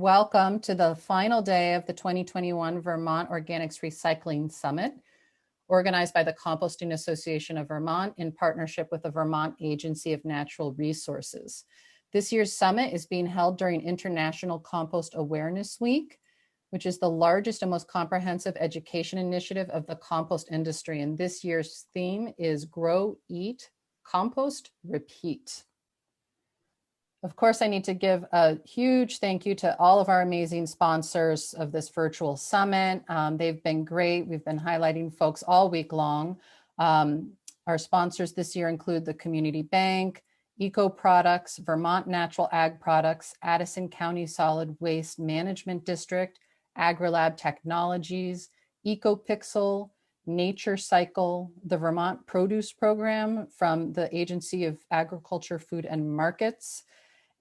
Welcome to the final day of the 2021 Vermont Organics Recycling Summit, organized by the Composting Association of Vermont in partnership with the Vermont Agency of Natural Resources. This year's summit is being held during International Compost Awareness Week, which is the largest and most comprehensive education initiative of the compost industry. And this year's theme is Grow, Eat, Compost, Repeat. Of course, I need to give a huge thank you to all of our amazing sponsors of this virtual summit. They've been great. We've been highlighting folks all week long. Our sponsors this year include the Community Bank, Eco Products, Vermont Natural Ag Products, Addison County Solid Waste Management District, AgriLab Technologies, EcoPixel, Nature Cycle, the Vermont Produce Program from the Agency of Agriculture, Food and Markets,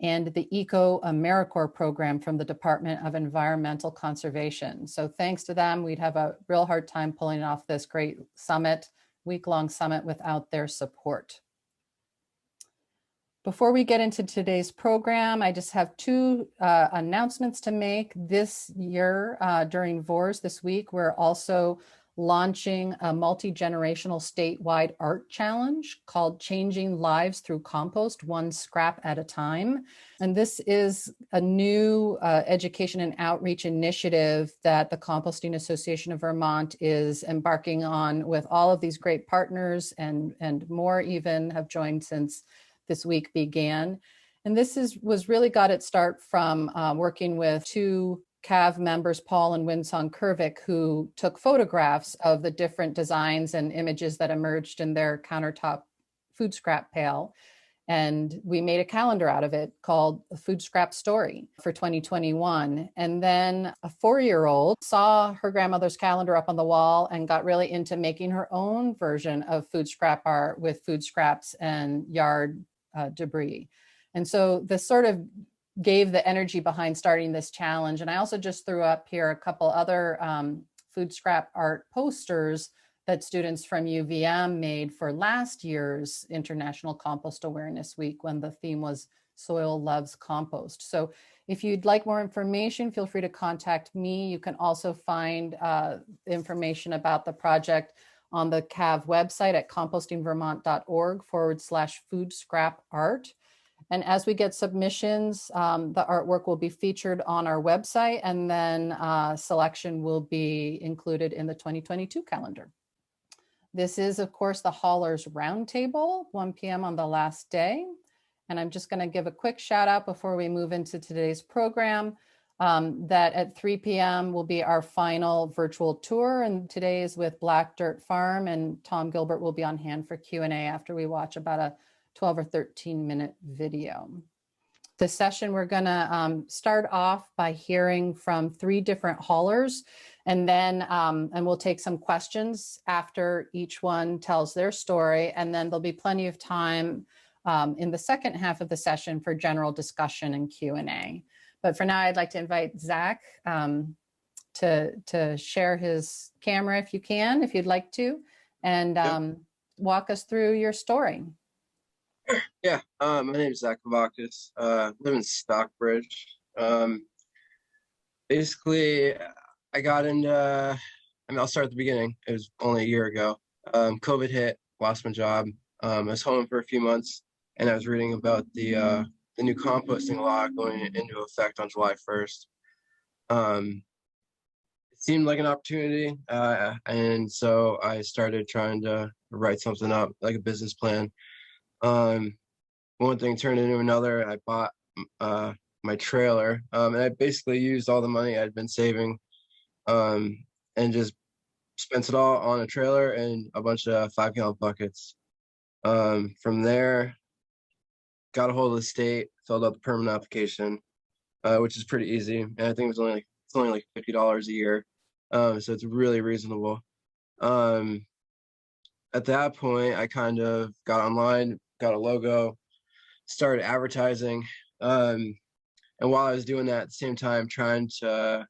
and the Eco AmeriCorps program from the Department of Environmental Conservation. So thanks to them, we'd have a real hard time pulling off this great summit, week-long summit without their support. Before we get into today's program, I just have two announcements to make. This year, during VORS this week, we're also launching a multi-generational statewide art challenge called Changing Lives Through Compost, One Scrap at a Time. And this is a new education and outreach initiative that the Composting Association of Vermont is embarking on with all of these great partners, and more even have joined since this week began. And this was really got its start from working with two CAV members, Paul and Winsong Kervik, who took photographs of the different designs and images that emerged in their countertop food scrap pail. And we made a calendar out of it called The Food Scrap Story for 2021. And then a 4-year-old saw her grandmother's calendar up on the wall and got really into making her own version of food scrap art with food scraps and yard debris. And so this sort of gave the energy behind starting this challenge. And I also just threw up here a couple other food scrap art posters that students from UVM made for last year's International Compost Awareness Week, when the theme was Soil Loves Compost. So if you'd like more information, feel free to contact me. You can also find information about the project on the CAV website at compostingvermont.org/food scrap art. And as we get submissions, the artwork will be featured on our website, and then selection will be included in the 2022 calendar. This is, of course, the Haulers Roundtable, 1 p.m. on the last day. And I'm just going to give a quick shout out before we move into today's program, that at 3 p.m. will be our final virtual tour. And today is with Black Dirt Farm, and Tom Gilbert will be on hand for Q&A after we watch about a 12 or 13 minute video. This session, we're gonna start off by hearing from 3 different haulers, and then and we'll take some questions after each one tells their story, and then there'll be plenty of time in the second half of the session for general discussion and Q&A. But for now, I'd like to invite Zach to share his camera if you'd like to, and walk us through your story. Yeah, my name is Zach Kavakis. Live in Stockbridge. Basically, I got into, I'll start at the beginning. It was only a year ago. COVID hit, lost my job. I was home for a few months, and I was reading about the new composting law going into effect on July 1st. It seemed like an opportunity, and so I started trying to write something up, like a business plan. One thing turned into another, and I bought my trailer, and I basically used all the money I'd been saving, and just spent it all on a trailer and a bunch of 5-gallon buckets. From there, got a hold of the state, filled out the permit application, which is pretty easy, and I think it's only like $50 a year, so it's really reasonable. At that point, I kind of got online, got a logo, started advertising, and while I was doing that, at the same time trying to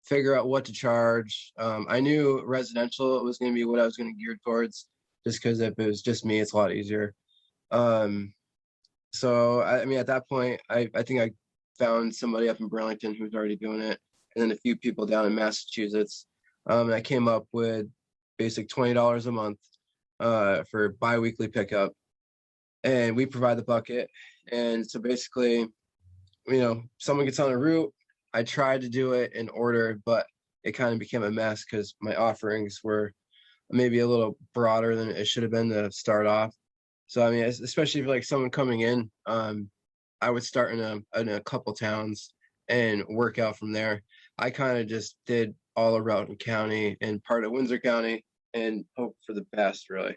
figure out what to charge. I knew residential was going to be what I was going to gear towards, just because if it was just me, it's a lot easier. So I mean, at that point, I think I found somebody up in Burlington who's already doing it, and then a few people down in Massachusetts. And I came up with basic $20 a month for bi-weekly pickup, and we provide the bucket. And so basically, someone gets on a route. I tried to do it in order, but it kind of became a mess because my offerings were maybe a little broader than it should have been to start off. So I mean, especially for like someone coming in, I would start in a couple towns and work out from there. I kind of just did all of Roughton County and part of Windsor County and hope for the best, really.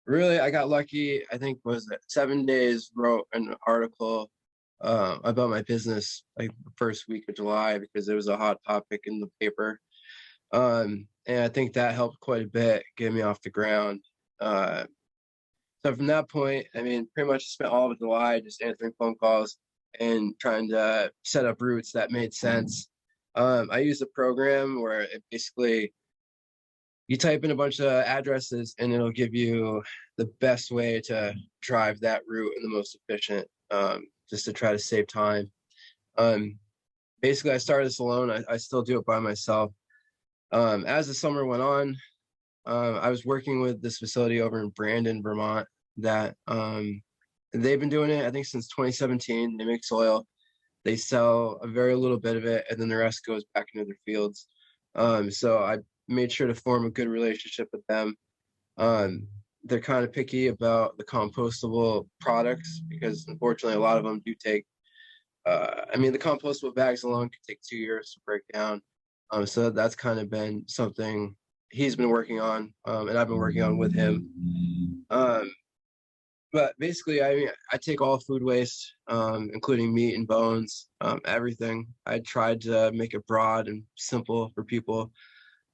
Really, I got lucky. I think was it 7 days wrote an article about my business like the first week of July because it was a hot topic in the paper. And I think that helped quite a bit get me off the ground. So from that point, I mean, pretty much spent all of July just answering phone calls and trying to set up routes that made sense. I used a program where it basically you type in a bunch of addresses and it'll give you the best way to drive that route and the most efficient, just to try to save time. Basically, I started this alone. I still do it by myself. As the summer went on, I was working with this facility over in Brandon, Vermont, that they've been doing it, I think, since 2017. They make soil. They sell a very little bit of it, and then the rest goes back into their fields. So I made sure to form a good relationship with them. They're kind of picky about the compostable products because, unfortunately, a lot of them do take, I mean, the compostable bags alone could take 2 years to break down. So that's kind of been something he's been working on, and I've been working on with him. But basically, I mean, I take all food waste, including meat and bones, everything. I tried to make it broad and simple for people.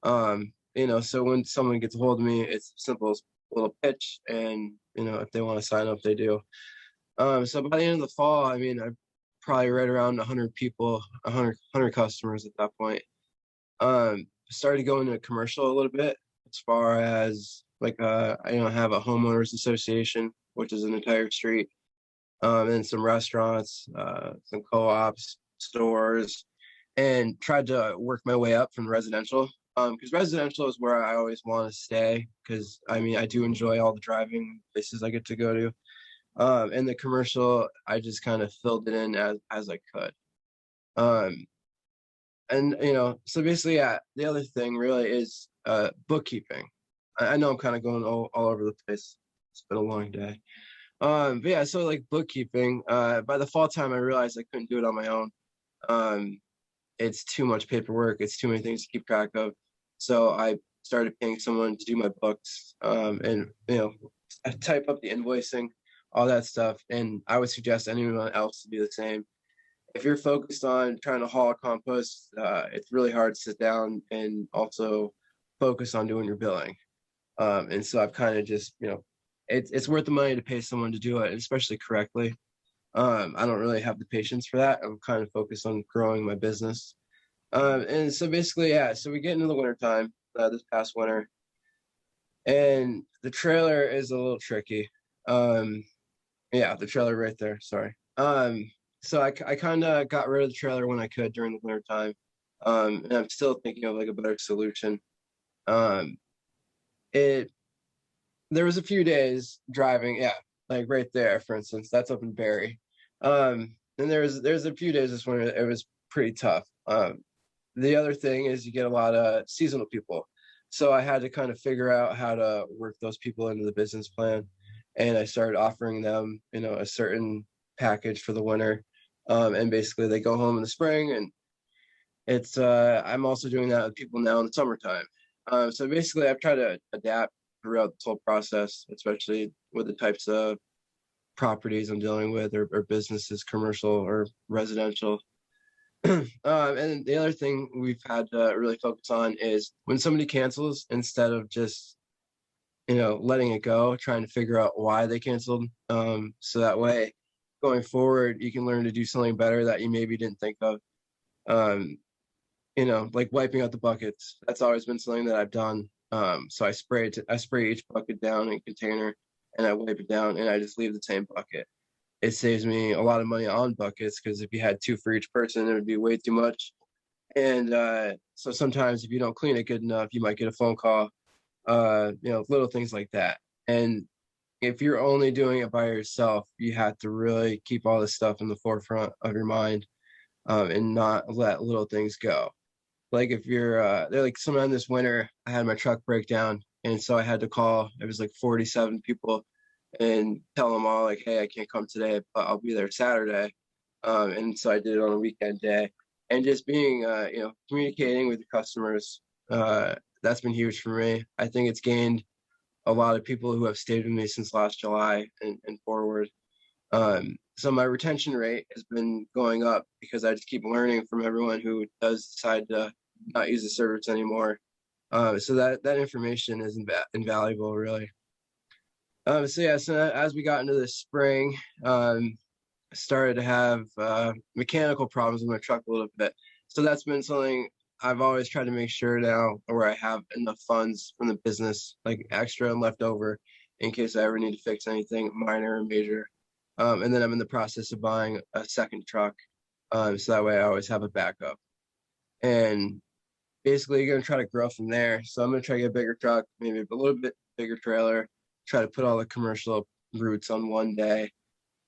So when someone gets a hold of me, it's simple as a little pitch, and if they want to sign up, they do. So by the end of the fall, I mean, I probably right around 100 people, 100 customers at that point. Started going to commercial a little bit as far as like I have a homeowners association, which is an entire street, and some restaurants, some co-ops, stores, and tried to work my way up from residential. Because residential is where I always want to stay because I mean I do enjoy all the driving places I get to go to. And the commercial, I just kind of filled it in as I could. And so basically, yeah, the other thing really is bookkeeping. I know I'm kind of going all over the place. It's been a long day. But yeah, so like bookkeeping, by the fall time, I realized I couldn't do it on my own. It's too much paperwork. It's too many things to keep track of. So I started paying someone to do my books, and I type up the invoicing, all that stuff. And I would suggest anyone else to do the same. If you're focused on trying to haul compost, it's really hard to sit down and also focus on doing your billing. And so I've kind of just, it's worth the money to pay someone to do it, especially correctly. I don't really have the patience for that. I'm kind of focused on growing my business. And so basically, yeah, so we get into the winter time, this past winter, and the trailer is a little tricky. Yeah, the trailer right there, sorry. So I kind of got rid of the trailer when I could during the winter time. And I'm still thinking of like a better solution. There was a few days driving, yeah, like right there, for instance, that's up in Barrie. And there's a few days this winter, it was pretty tough. The other thing is you get a lot of seasonal people. So I had to kind of figure out how to work those people into the business plan. And I started offering them, a certain package for the winter. And basically they go home in the spring, and it's I'm also doing that with people now in the summertime. So basically I've tried to adapt throughout this whole process, especially with the types of properties I'm dealing with, or businesses, commercial or residential. And the other thing we've had to really focus on is when somebody cancels, instead of just letting it go, trying to figure out why they canceled. So that way going forward, you can learn to do something better that you maybe didn't think of. Like wiping out the buckets. That's always been something that I've done. So I spray each bucket down in a container, and I wipe it down, and I just leave the same bucket. it saves me a lot of money on buckets, because if you had two for each person, it would be way too much. And so sometimes if you don't clean it good enough, you might get a phone call, little things like that. And if you're only doing it by yourself, you have to really keep all this stuff in the forefront of your mind, and not let little things go. Like if you're, they're like sometime this winter, I had my truck break down, and so I had to call. It was like 47 people, and tell them all like, hey, I can't come today, but I'll be there Saturday. And so I did it on a weekend day, and just being, communicating with your customers. That's been huge for me. I think it's gained a lot of people who have stayed with me since last July and forward. So my retention rate has been going up because I just keep learning from everyone who does decide to not use the service anymore. So that information is invaluable, really. So as we got into the spring, I started to have mechanical problems with my truck a little bit. So that's been something I've always tried to make sure now, where I have enough funds from the business, like extra and left over, in case I ever need to fix anything minor or major. And then I'm in the process of buying a second truck, so that way I always have a backup. And basically, you're gonna try to grow from there. So I'm gonna try to get a bigger truck, maybe a little bit bigger trailer, try to put all the commercial routes on one day.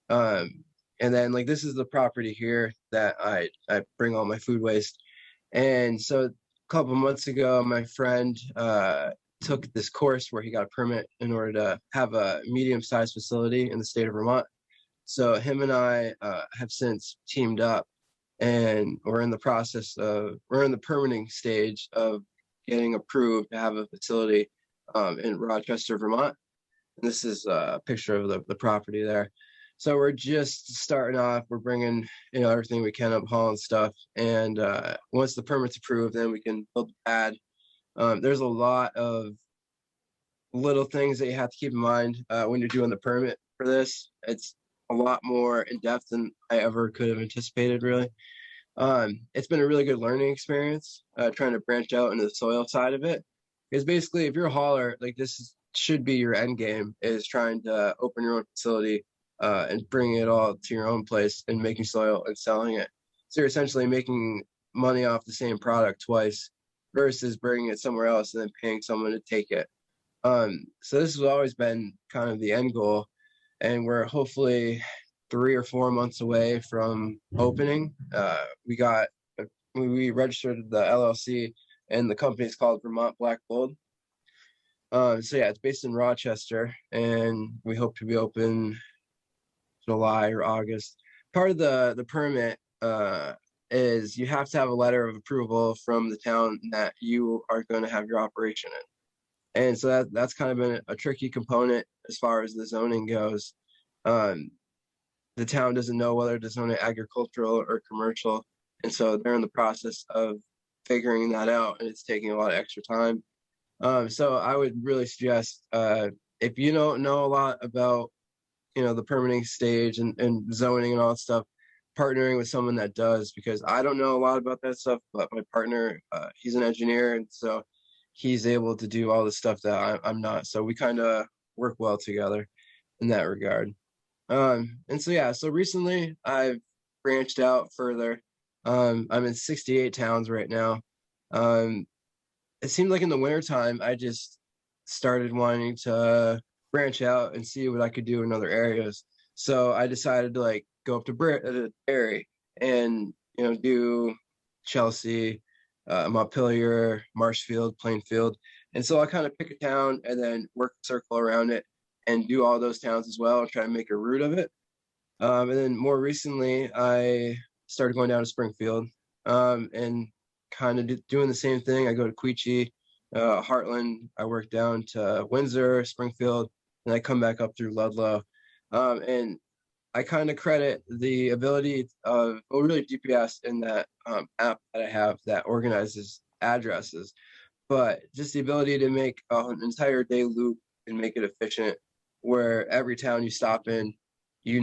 And then like this is the property here that I bring all my food waste. And so a couple months ago, my friend took this course where he got a permit in order to have a medium-sized facility in the state of Vermont. So him and I have since teamed up, and we're in the permitting stage of getting approved to have a facility in Rochester, Vermont. And this is a picture of the property there. So we're just starting off. We're bringing everything we can up, hauling stuff, and once the permit's approved, then we can build the pad. There's a lot of little things that you have to keep in mind when you're doing the permit for this. It's a lot more in depth than I ever could have anticipated, really. It's been a really good learning experience, trying to branch out into the soil side of it. Because basically, if you're a hauler, like should be your end game, is trying to open your own facility and bringing it all to your own place and making soil and selling it. So you're essentially making money off the same product twice, versus bringing it somewhere else and then paying someone to take it. So this has always been kind of the end goal, and we're hopefully 3 or 4 months away from opening. We registered the LLC, and the company is called Vermont Black Gold. So yeah, it's based in Rochester, and we hope to be open July or August. Part of the permit is you have to have a letter of approval from the town that you are going to have your operation in. And so that's kind of been a tricky component as far as the zoning goes. The town doesn't know whether to zone it agricultural or commercial. And so they're in the process of figuring that out, and it's taking a lot of extra time. So I would really suggest, if you don't know a lot about, the permitting stage and zoning and all that stuff, partnering with someone that does, because I don't know a lot about that stuff, but my partner, he's an engineer, and so he's able to do all the stuff that I'm not. So we kind of work well together in that regard. And so recently I've branched out further. I'm in 68 towns right now. It seemed like in the wintertime, I just started wanting to branch out and see what I could do in other areas. So I decided to like go up to Barrie and, do Chelsea, Montpelier, Marshfield, Plainfield. And so I kind of pick a town and then work a circle around it and do all those towns as well and try to make a route of it. And then more recently, I started going down to Springfield and kind of doing the same thing. I go to Quechee, Heartland. I work down to Windsor, Springfield, and I come back up through Ludlow. And I kind of credit the ability of, really GPS in that app that I have that organizes addresses, but just the ability to make an entire day loop and make it efficient, where every town you stop in, you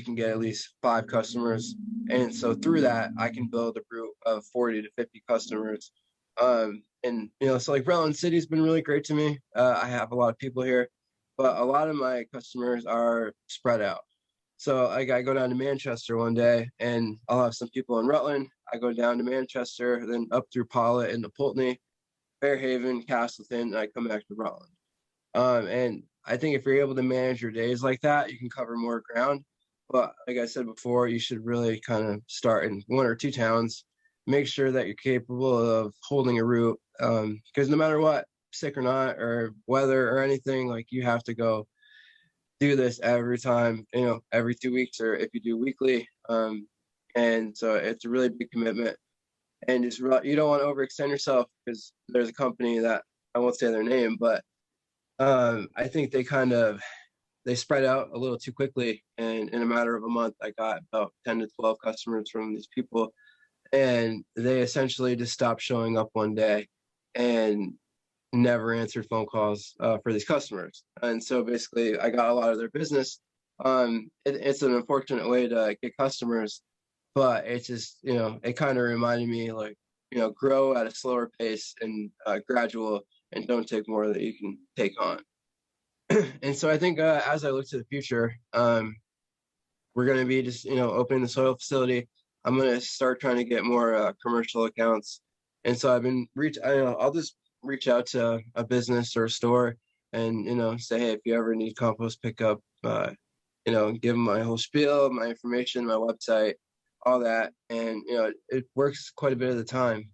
can get at least 5 customers. And so through that, I can build a route of 40 to 50 customers. So like Redland City's been really great to me. I have a lot of people here, but a lot of my customers are spread out. So I go down to Manchester one day, and I'll have some people in Rutland. I go down to Manchester, then up through Pollitt into Pulteney, Fairhaven, Castleton, and I come back to Rutland. And I think if you're able to manage your days like that, you can cover more ground. But like I said before, you should really kind of start in one or two towns. Make sure that you're capable of holding a route, because no matter what, sick or not, or weather or anything, like you have to go do this every time, every 2 weeks, or if you do weekly. And so it's a really big commitment. And you don't want to overextend yourself, because there's a company that I won't say their name, but I think they spread out a little too quickly, and in a matter of a month, I got about 10 to 12 customers from these people, and they essentially just stopped showing up one day and never answered phone calls for these customers. And so basically, I got a lot of their business. It's an unfortunate way to get customers, but it's just, it kind of reminded me, like, grow at a slower pace and gradual, and don't take more than you can take on. And so I think as I look to the future, we're going to be just, opening the soil facility. I'm going to start trying to get more commercial accounts. And so I'll just reach out to a business or a store and, say, hey, if you ever need compost pickup, give them my whole spiel, my information, my website, all that. And, it works quite a bit of the time.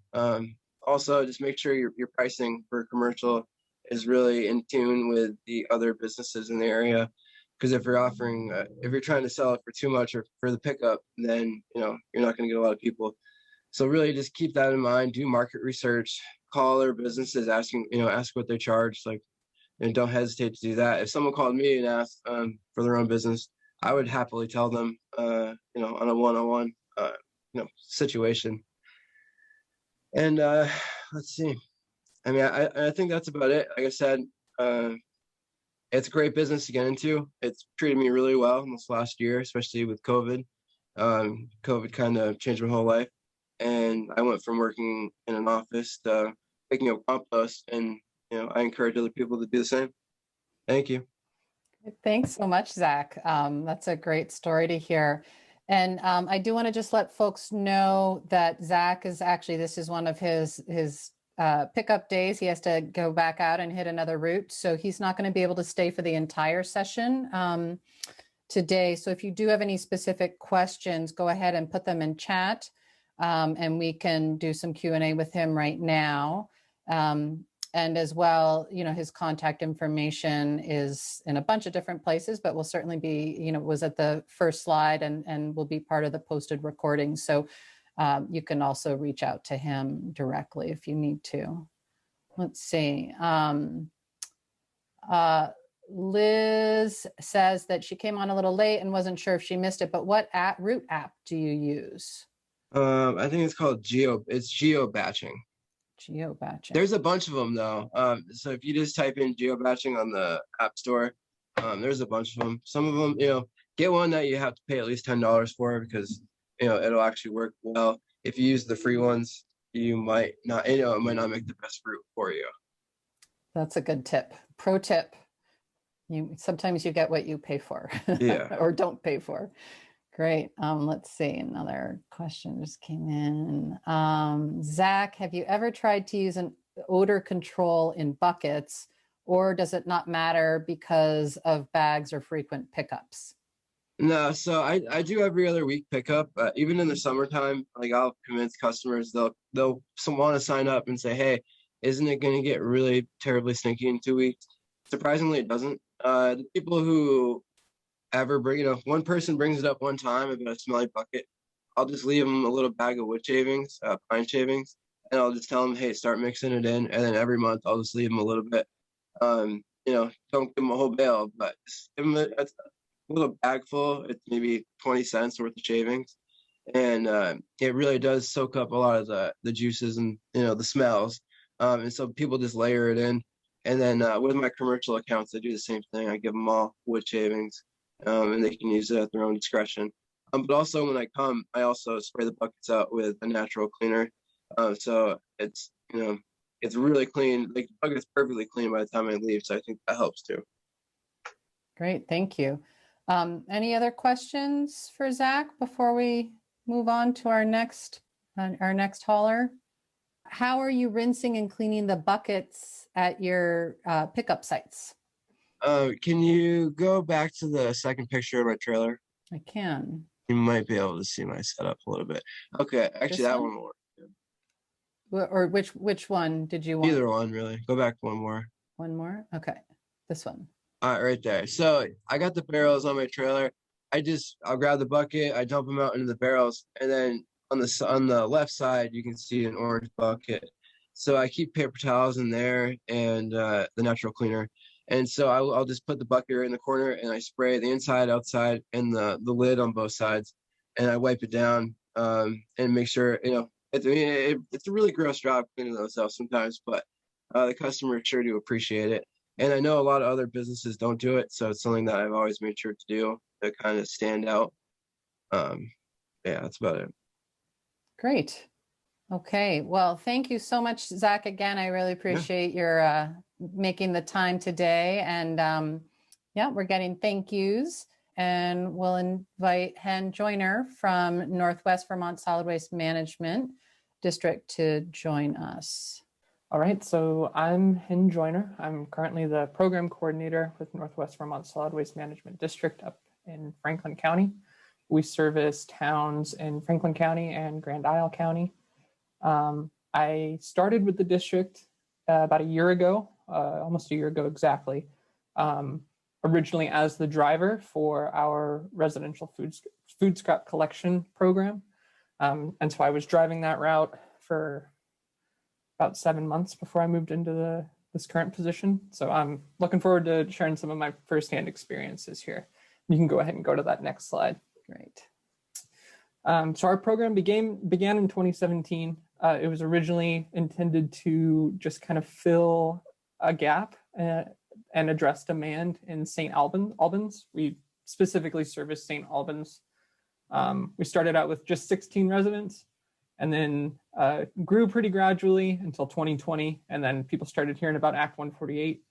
Also, just make sure your pricing for commercial is really in tune with the other businesses in the area. Because if you're trying to sell it for too much or for the pickup, then, you're not going to get a lot of people. So really just keep that in mind, do market research, call their businesses, ask what they charge, and don't hesitate to do that. If someone called me and asked for their own business, I would happily tell them, on a one-on-one, situation. And let's see. I mean, I think that's about it. Like I said, it's a great business to get into. It's treated me really well in this last year, especially with COVID. COVID kind of changed my whole life. And I went from working in an office to picking up compost. And, I encourage other people to do the same. Thank you. Thanks so much, Zach. That's a great story to hear. And I do want to just let folks know that Zach this is one of his pickup days. He has to go back out and hit another route. So he's not going to be able to stay for the entire session today. So if you do have any specific questions, go ahead and put them in chat, and we can do some Q&A with him right now. And as well, his contact information is in a bunch of different places, but will certainly be, was at the first slide and will be part of the posted recording. So you can also reach out to him directly if you need to. Let's see. Liz says that she came on a little late and wasn't sure if she missed it, but what route app do you use? I think it's called geobatching. Geobatching. There's a bunch of them though. So if you just type in geobatching on the App Store, there's a bunch of them. Some of them, get one that you have to pay at least $10 for, because it'll actually work well. If you use the free ones, you might not, it might not make the best route for you. That's a good tip. Pro tip. Sometimes you get what you pay for. Yeah. Or don't pay for. Great. Let's see. Another question just came in. Zach, have you ever tried to use an odor control in buckets, or does it not matter because of bags or frequent pickups? No, so I do every other week pickup. Even in the summertime, like I'll convince customers they'll want to sign up and say, hey, isn't it going to get really terribly stinky in 2 weeks? Surprisingly, it doesn't. The people who ever bring, one person brings it up one time about a smelly bucket, I'll just leave them a little bag of wood shavings, pine shavings, and I'll just tell them, hey, start mixing it in. And then every month I'll just leave them a little bit. Don't give them a whole bale, but just give them a little bag full. It's maybe 20 cents worth of shavings. And it really does soak up a lot of the juices and, the smells. And so people just layer it in. And then with my commercial accounts, I do the same thing. I give them all wood shavings, and they can use it at their own discretion. But also when I come, I also spray the buckets out with a natural cleaner. So it's, it's really clean. Like the bucket's perfectly clean by the time I leave. So I think that helps too. Great. Thank you. Any other questions for Zach before we move on to our next hauler? How are you rinsing and cleaning the buckets at your pickup sites? Can you go back to the second picture of my trailer? I can. You might be able to see my setup a little bit. Okay, actually, This that one? one will work. Or which one did you want? Either one, really. Go back one more. One more? Okay. This one. All right, right there. So I got the barrels on my trailer. I'll grab the bucket, I dump them out into the barrels, and then on the left side you can see an orange bucket. So I keep paper towels in there and the natural cleaner. And so I'll just put the bucket right in the corner and I spray the inside, outside, and the lid on both sides, and I wipe it down and make sure it's a really gross job cleaning those out sometimes, but the customer is sure to appreciate it. And I know a lot of other businesses don't do it, so it's something that I've always made sure to do to kind of stand out. Yeah, that's about it. Great. Okay. Well, thank you so much, Zach. Again, I really appreciate your making the time today. And yeah, we're getting thank yous. And we'll invite Hen Joyner from Northwest Vermont Solid Waste Management District to join us. All right, so I'm Hen Joyner. I'm currently the program coordinator with Northwest Vermont Solid Waste Management District up in Franklin County. We service towns in Franklin County and Grand Isle County. I started with the district about a year ago, almost a year ago exactly, originally as the driver for our residential food scrap collection program. And so I was driving that route for about 7 months before I moved into this current position. So I'm looking forward to sharing some of my firsthand experiences here. You can go ahead and go to that next slide. Great. So our program began in 2017. It was originally intended to just kind of fill a gap and address demand in St. Albans. We specifically service St. Albans. We started out with just 16 residents and then grew pretty gradually until 2020. And then people started hearing about Act 148.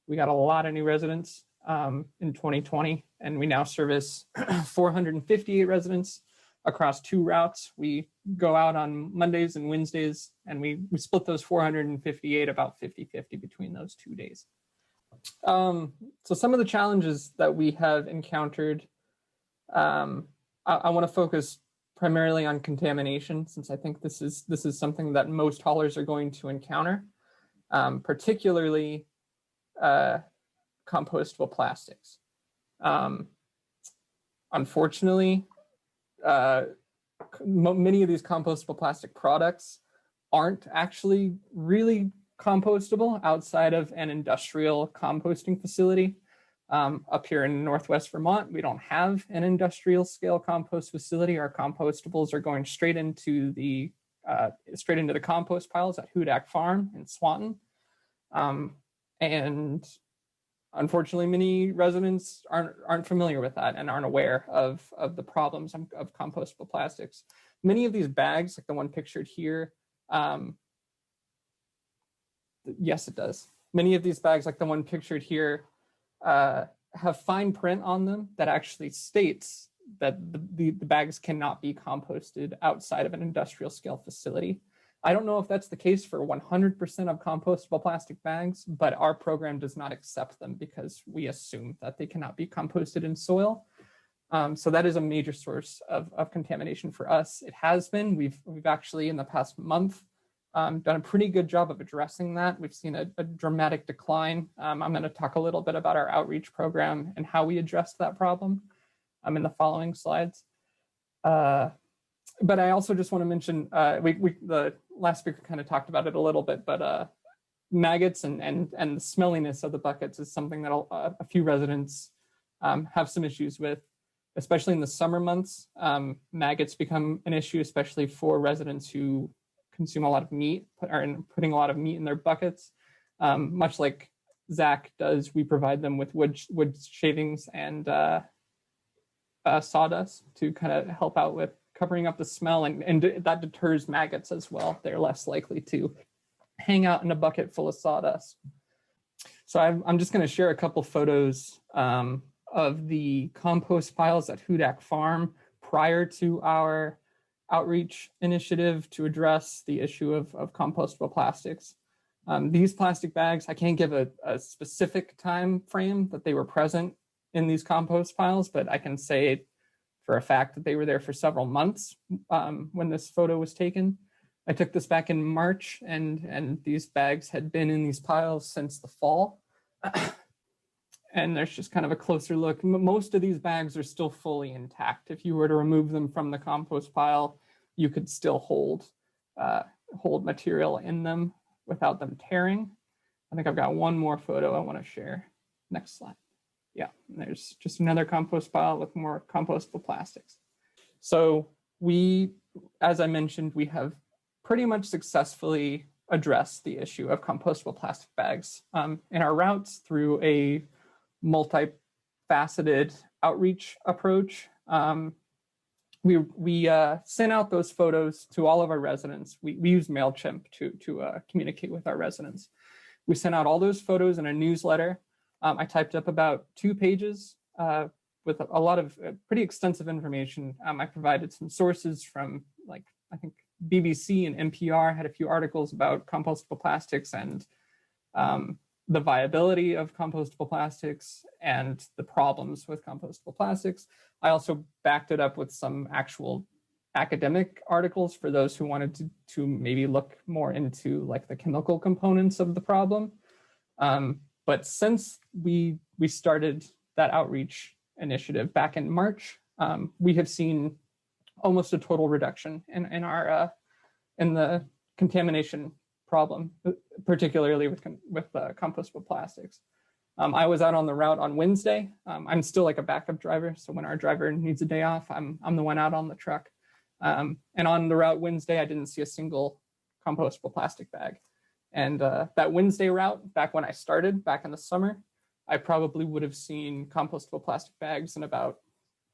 We got a lot of new residents in 2020, and we now service 458 residents across 2 routes. We go out on Mondays and Wednesdays, and we split those 458 about 50-50 between those 2 days. So some of the challenges that we have encountered, I want to focus primarily on contamination, since I think this is something that most haulers are going to encounter, particularly compostable plastics. Unfortunately, many of these compostable plastic products aren't actually really compostable outside of an industrial composting facility. Up here in Northwest Vermont, we don't have an industrial scale compost facility. Our compostables are going straight into the compost piles at Hudak Farm in Swanton. And unfortunately, many residents aren't familiar with that and aren't aware of the problems of compostable plastics. Many of these bags, like the one pictured here, yes, it does. Many of these bags, like the one pictured here, have fine print on them that actually states that the bags cannot be composted outside of an industrial scale facility. I don't know if that's the case for 100% of compostable plastic bags, but our program does not accept them because we assume that they cannot be composted in soil. So that is a major source of contamination for us. It has been. We've actually in the past month done a pretty good job of addressing that. We've seen a dramatic decline. I'm going to talk a little bit about our outreach program and how we addressed that problem in the following slides. But I also just want to mention, the last speaker kind of talked about it a little bit, but maggots and the smelliness of the buckets is something that a few residents have some issues with, especially in the summer months. Maggots become an issue, especially for residents who consume a lot of meat, putting a lot of meat in their buckets. Much like Zach does, we provide them with wood shavings and sawdust to kind of help out with covering up the smell, and that deters maggots as well. They're less likely to hang out in a bucket full of sawdust. So I'm just going to share a couple photos of the compost piles at Hudak Farm prior to our outreach initiative to address the issue of compostable plastics. These plastic bags, I can't give a specific time frame that they were present in these compost piles, but I can say for a fact that they were there for several months when this photo was taken. I took this back in March, and these bags had been in these piles since the fall. And there's just kind of a closer look. Most of these bags are still fully intact. If you were to remove them from the compost pile, you could still hold material in them without them tearing. I think I've got one more photo I want to share. Next slide. Yeah, and there's just another compost pile with more compostable plastics. So we, as I mentioned, we have pretty much successfully addressed the issue of compostable plastic bags in our routes through a multifaceted outreach approach. We sent out those photos to all of our residents. We use MailChimp to communicate with our residents. We sent out all those photos in a newsletter. I typed up about 2 pages with a lot of pretty extensive information. I provided some sources from, like, I think BBC and NPR had a few articles about compostable plastics and the viability of compostable plastics and the problems with compostable plastics. I also backed it up with some actual academic articles for those who wanted to maybe look more into like the chemical components of the problem. But since we started that outreach initiative back in March, we have seen almost a total reduction in our in the contamination problem, particularly with compostable plastics. I was out on the route on Wednesday. I'm still like a backup driver, so when our driver needs a day off, I'm the one out on the truck. And on the route Wednesday, I didn't see a single compostable plastic bag. And that Wednesday route, back when I started, back in the summer, I probably would have seen compostable plastic bags in about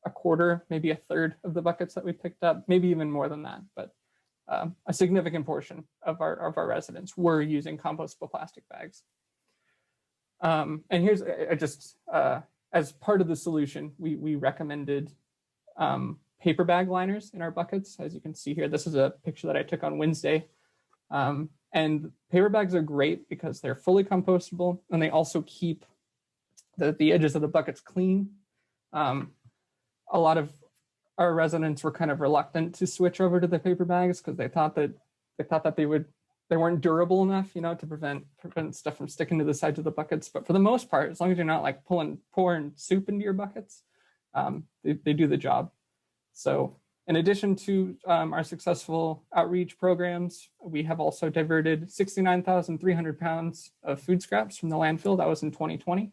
a quarter, maybe a third of the buckets that we picked up, maybe even more than that. But a significant portion of our residents were using compostable plastic bags. And here's just as part of the solution, we recommended paper bag liners in our buckets. As you can see here, this is a picture that I took on Wednesday. And paper bags are great because they're fully compostable and they also keep the edges of the buckets clean. A lot of our residents were kind of reluctant to switch over to the paper bags because they thought that they weren't durable enough, to prevent stuff from sticking to the sides of the buckets. But for the most part, as long as you're not like pouring soup into your buckets, they do the job. So in addition to our successful outreach programs, we have also diverted 69,300 pounds of food scraps from the landfill. That was in 2020.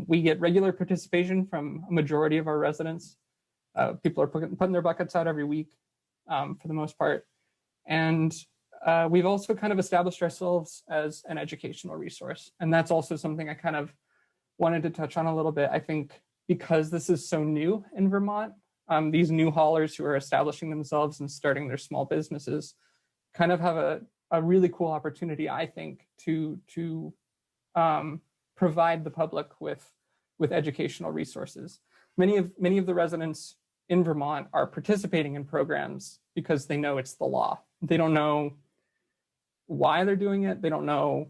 We get regular participation from a majority of our residents. People are putting their buckets out every week for the most part. And we've also kind of established ourselves as an educational resource. And that's also something I kind of wanted to touch on a little bit. I think because this is so new in Vermont, these new haulers who are establishing themselves and starting their small businesses kind of have a really cool opportunity, I think, to provide the public with educational resources. Many of the residents in Vermont are participating in programs because they know it's the law. They don't know why they're doing it. They don't know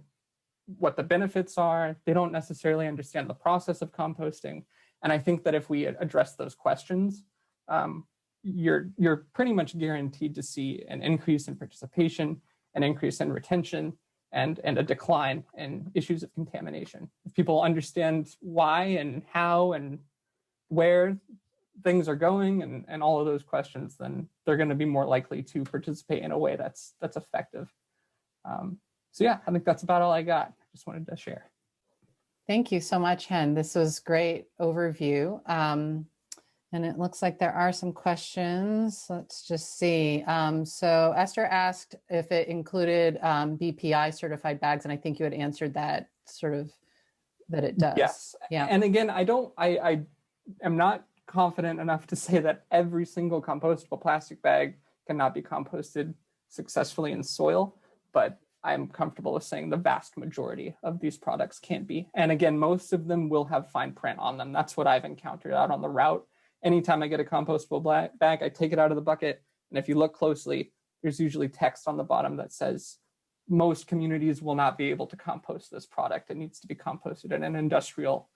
what the benefits are. They don't necessarily understand the process of composting. And I think that if we address those questions, you're pretty much guaranteed to see an increase in participation, an increase in retention, and a decline in issues of contamination. If people understand why and how and where things are going and all of those questions, then they're going to be more likely to participate in a way that's effective. So yeah, I think that's about all I got. Just wanted to share. Thank you so much, Hen. This was great overview. And it looks like there are some questions. Let's just see. So Esther asked if it included BPI certified bags, and I think you had answered that that it does. Yes. Yeah. And again, I am not confident enough to say that every single compostable plastic bag cannot be composted successfully in soil, but I'm comfortable with saying the vast majority of these products can't be. And again, most of them will have fine print on them. That's what I've encountered out on the route. Anytime I get a compostable bag, I take it out of the bucket. And if you look closely, there's usually text on the bottom that says, most communities will not be able to compost this product. It needs to be composted in an industrial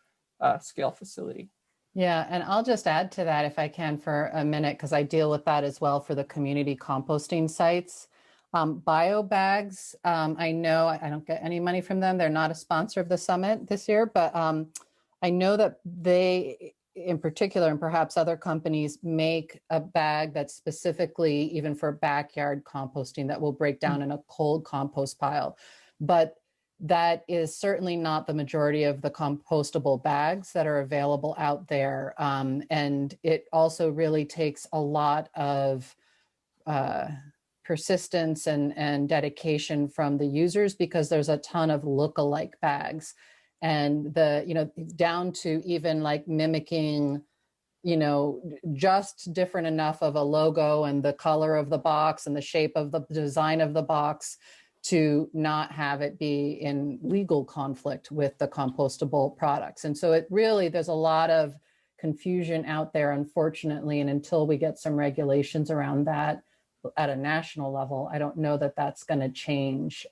scale facility. Yeah, and I'll just add to that if I can for a minute, because I deal with that as well for the community composting sites. Bio bags, I know I don't get any money from them. They're not a sponsor of the summit this year, but I know that they, in particular, and perhaps other companies, make a bag that's specifically even for backyard composting that will break down in a cold compost pile. But that is certainly not the majority of the compostable bags that are available out there. And it also really takes a lot of persistence and dedication from the users, because there's a ton of look-alike bags, and down to even like mimicking, just different enough of a logo and the color of the box and the shape of the design of the box to not have it be in legal conflict with the compostable products. And so there's a lot of confusion out there, unfortunately, and until we get some regulations around that at a national level, I don't know that that's going to change.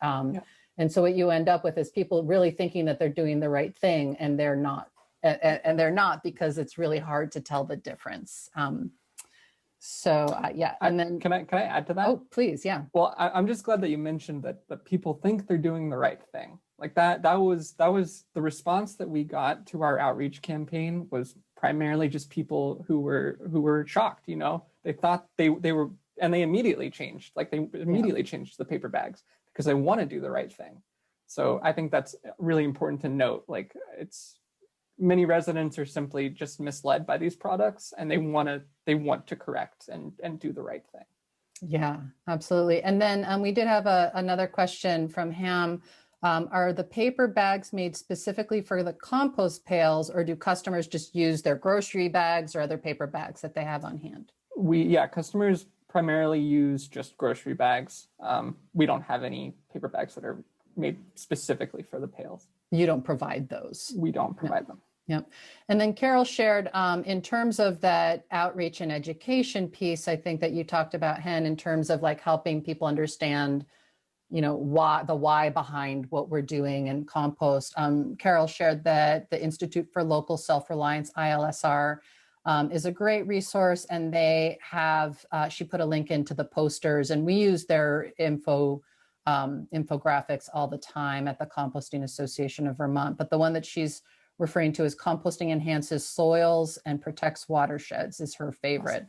And so what you end up with is people really thinking that they're doing the right thing, and they're not. And they're not, because it's really hard to tell the difference. And then can I add to that? Oh, please, yeah. Well, I'm just glad that you mentioned that people think they're doing the right thing. Like that was the response that we got to our outreach campaign, was primarily just people who were shocked. They thought they were. And they immediately changed, changed the paper bags because they want to do the right thing. So I think that's really important to note. Like, many residents are simply just misled by these products, and they want to correct and do the right thing. Yeah, absolutely. And then we did have another question from Ham. Are the paper bags made specifically for the compost pails, or do customers just use their grocery bags or other paper bags that they have on hand? Customers primarily use just grocery bags. We don't have any paper bags that are made specifically for the pails. You don't provide those? We don't provide them. Yep. And then Carol shared, in terms of that outreach and education piece, I think that you talked about, Hen, in terms of like helping people understand, why behind what we're doing in compost. Carol shared that the Institute for Local Self-Reliance, ILSR, is a great resource, and they have, she put a link into the posters, and we use their infographics all the time at the Composting Association of Vermont. But the one that she's referring to is Composting Enhances Soils and Protects Watersheds is her favorite.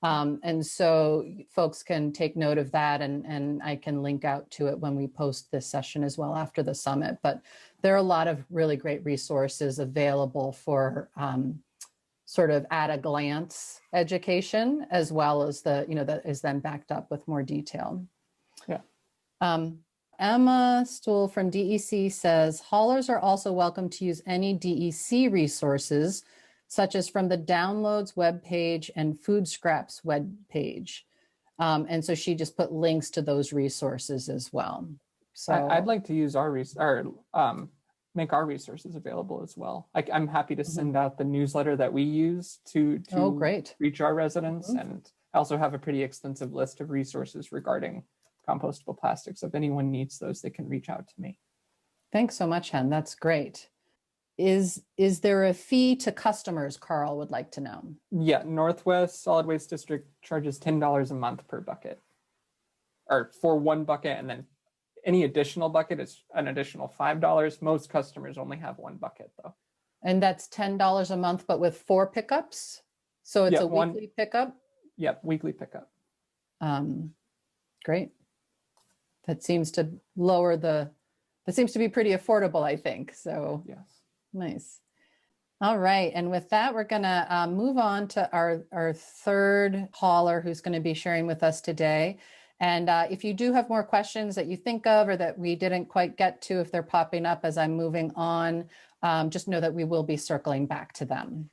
Awesome. And so folks can take note of that, and I can link out to it when we post this session as well after the summit. But there are a lot of really great resources available for sort of at a glance education, as well as that is then backed up with more detail. Yeah. Emma Stool from DEC says, haulers are also welcome to use any DEC resources, such as from the Downloads webpage and Food Scraps webpage. And so she just put links to those resources as well. So I'd like to use make our resources available as well. I'm happy to send out the newsletter that we use to reach our residents. Mm-hmm. And I also have a pretty extensive list of resources regarding compostable plastics. If anyone needs those, they can reach out to me. Thanks so much, Hen. That's great. Is there a fee to customers, Carl would like to know? Yeah, Northwest Solid Waste District charges $10 a month per bucket, or for one bucket, and then any additional bucket is an additional $5. Most customers only have one bucket, though. And that's $10 a month, but with 4 pickups? So it's weekly pickup? Yep, weekly pickup. Great. That seems to that seems to be pretty affordable, I think. So yes. Nice. All right. And with that, we're going to move on to our third hauler who's going to be sharing with us today. And if you do have more questions that you think of or that we didn't quite get to, if they're popping up as I'm moving on, just know that we will be circling back to them.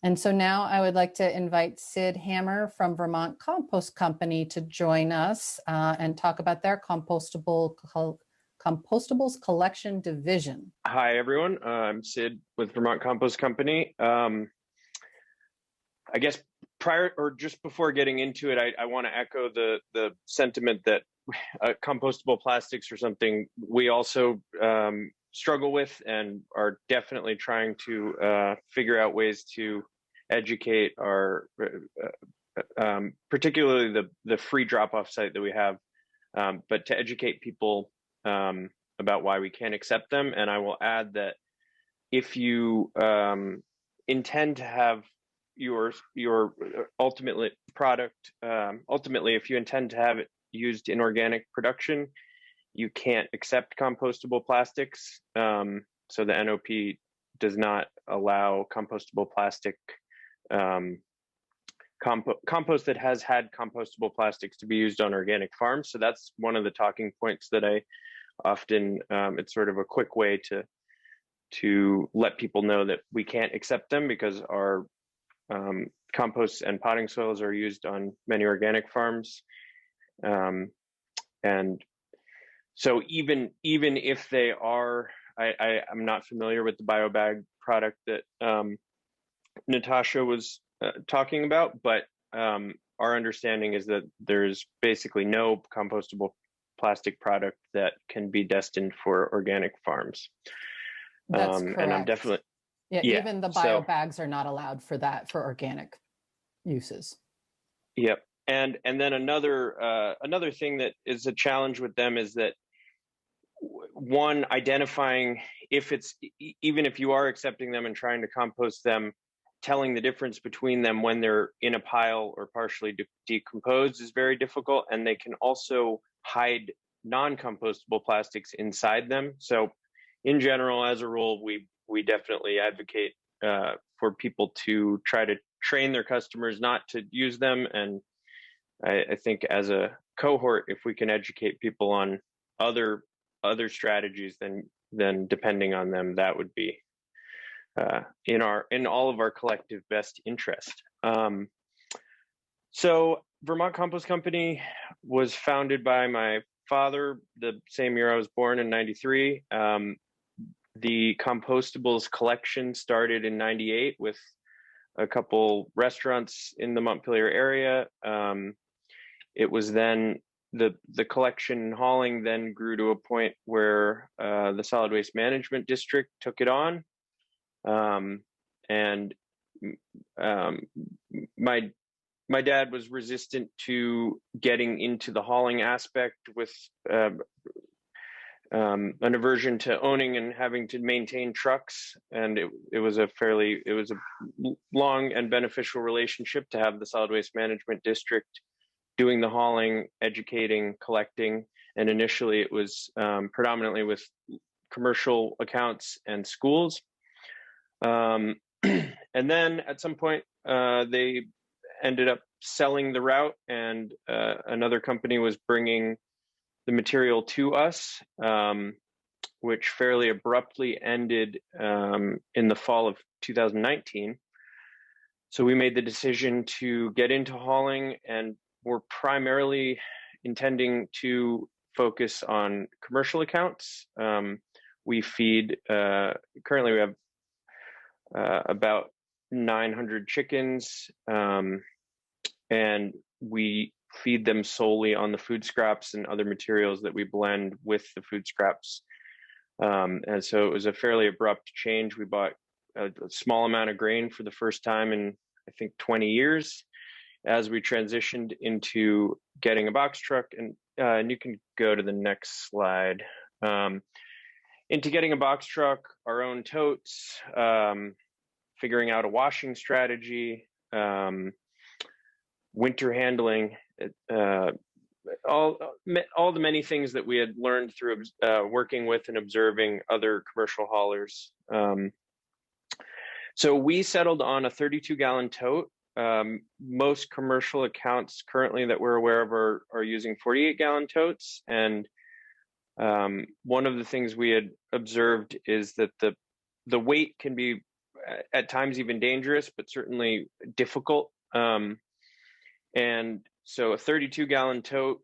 And so now I would like to invite Sid Hammer from Vermont Compost Company to join us and talk about their compostables collection division. Hi, everyone. I'm Sid with Vermont Compost Company. I guess prior or just before getting into it, I want to echo the sentiment that compostable plastics are something we also struggle with and are definitely trying to figure out ways to educate our, particularly the free drop-off site that we have, but to educate people about why we can't accept them. And I will add that if you intend to have your ultimate product, ultimately, if you intend to have it used in organic production, you can't accept compostable plastics. So the NOP does not allow compostable plastic compost that has had compostable plastics to be used on organic farms. So that's one of the talking points that I often, it's sort of a quick way to let people know that we can't accept them because our composts and potting soils are used on many organic farms. And so even if they are, I'm not familiar with the BioBag product that Natasha was talking about, but our understanding is that there's basically no compostable plastic product that can be destined for organic farms. That's correct. And I'm definitely, yeah, even the BioBags are not allowed for that, for organic uses. Yep. And then another thing that is a challenge with them is that, one, identifying even if you are accepting them and trying to compost them, telling the difference between them when they're in a pile or partially decomposed is very difficult. And they can also hide non-compostable plastics inside them. So in general, as a rule, we definitely advocate for people to try to train their customers not to use them. And I think as a cohort, if we can educate people on other strategies, then depending on them, that would be in all of our collective best interest. So Vermont Compost Company was founded by my father the same year I was born, in '93. The compostables collection started in '98 with a couple restaurants in the Montpelier area. It was then the collection and hauling then grew to a point where the solid waste management district took it on. And my dad was resistant to getting into the hauling aspect with an aversion to owning and having to maintain trucks. And it was a long and beneficial relationship to have the solid waste management district doing the hauling, educating, collecting. And initially it was predominantly with commercial accounts and schools. And then at some point they ended up selling the route, and another company was bringing the material to us, which fairly abruptly ended in the fall of 2019. So we made the decision to get into hauling, and we're primarily intending to focus on commercial accounts. We feed, currently we have about 900 chickens, and we feed them solely on the food scraps and other materials that we blend with the food scraps. And so it was a fairly abrupt change. We bought a small amount of grain for the first time in, I think, 20 years as we transitioned into getting a box truck. And you can go to the next slide. Into getting a box truck, our own totes, figuring out a washing strategy, winter handling, all the many things that we had learned through working with and observing other commercial haulers. So we settled on a 32-gallon tote. Most commercial accounts currently that we're aware of are using 48-gallon totes. And one of the things we had observed is that the weight can be at times even dangerous, but certainly difficult. And so a 32-gallon tote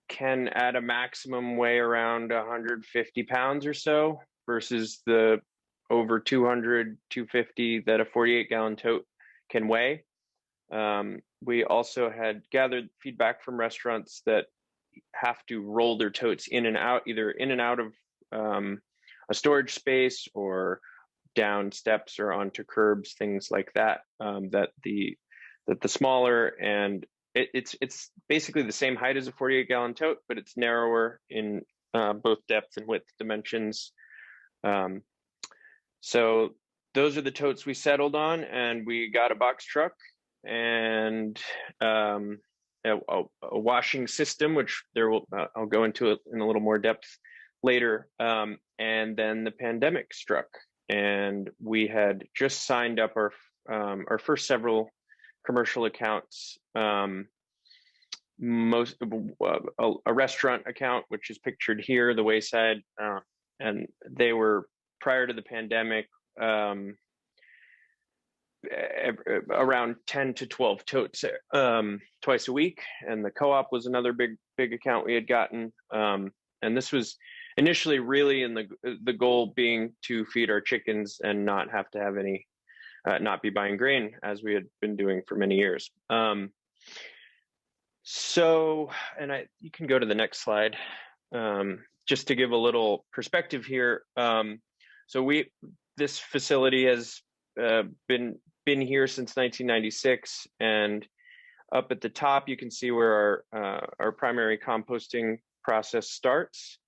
can at a maximum weigh around 150 pounds or so versus the over 200, 250 that a 48-gallon tote can weigh. We also had gathered feedback from restaurants that have to roll their totes in and out, either in and out of a storage space or down steps or onto curbs, things like that. That the smaller, and it's basically the same height as a 48-gallon tote, but it's narrower in both depth and width dimensions. So those are the totes we settled on, and we got a box truck and a washing system, which I'll go into it in a little more depth later. And then the pandemic struck, and we had just signed up our first several commercial accounts. A restaurant account, which is pictured here, the Wayside, and they were, prior to the pandemic, around 10 to 12 totes twice a week. And the co-op was another big account we had gotten. And this was initially really in the goal being to feed our chickens and not have to have any, not be buying grain as we had been doing for many years. So, and you can go to the next slide, just to give a little perspective here. So this facility has been here since 1996, and up at the top you can see where our primary composting process starts,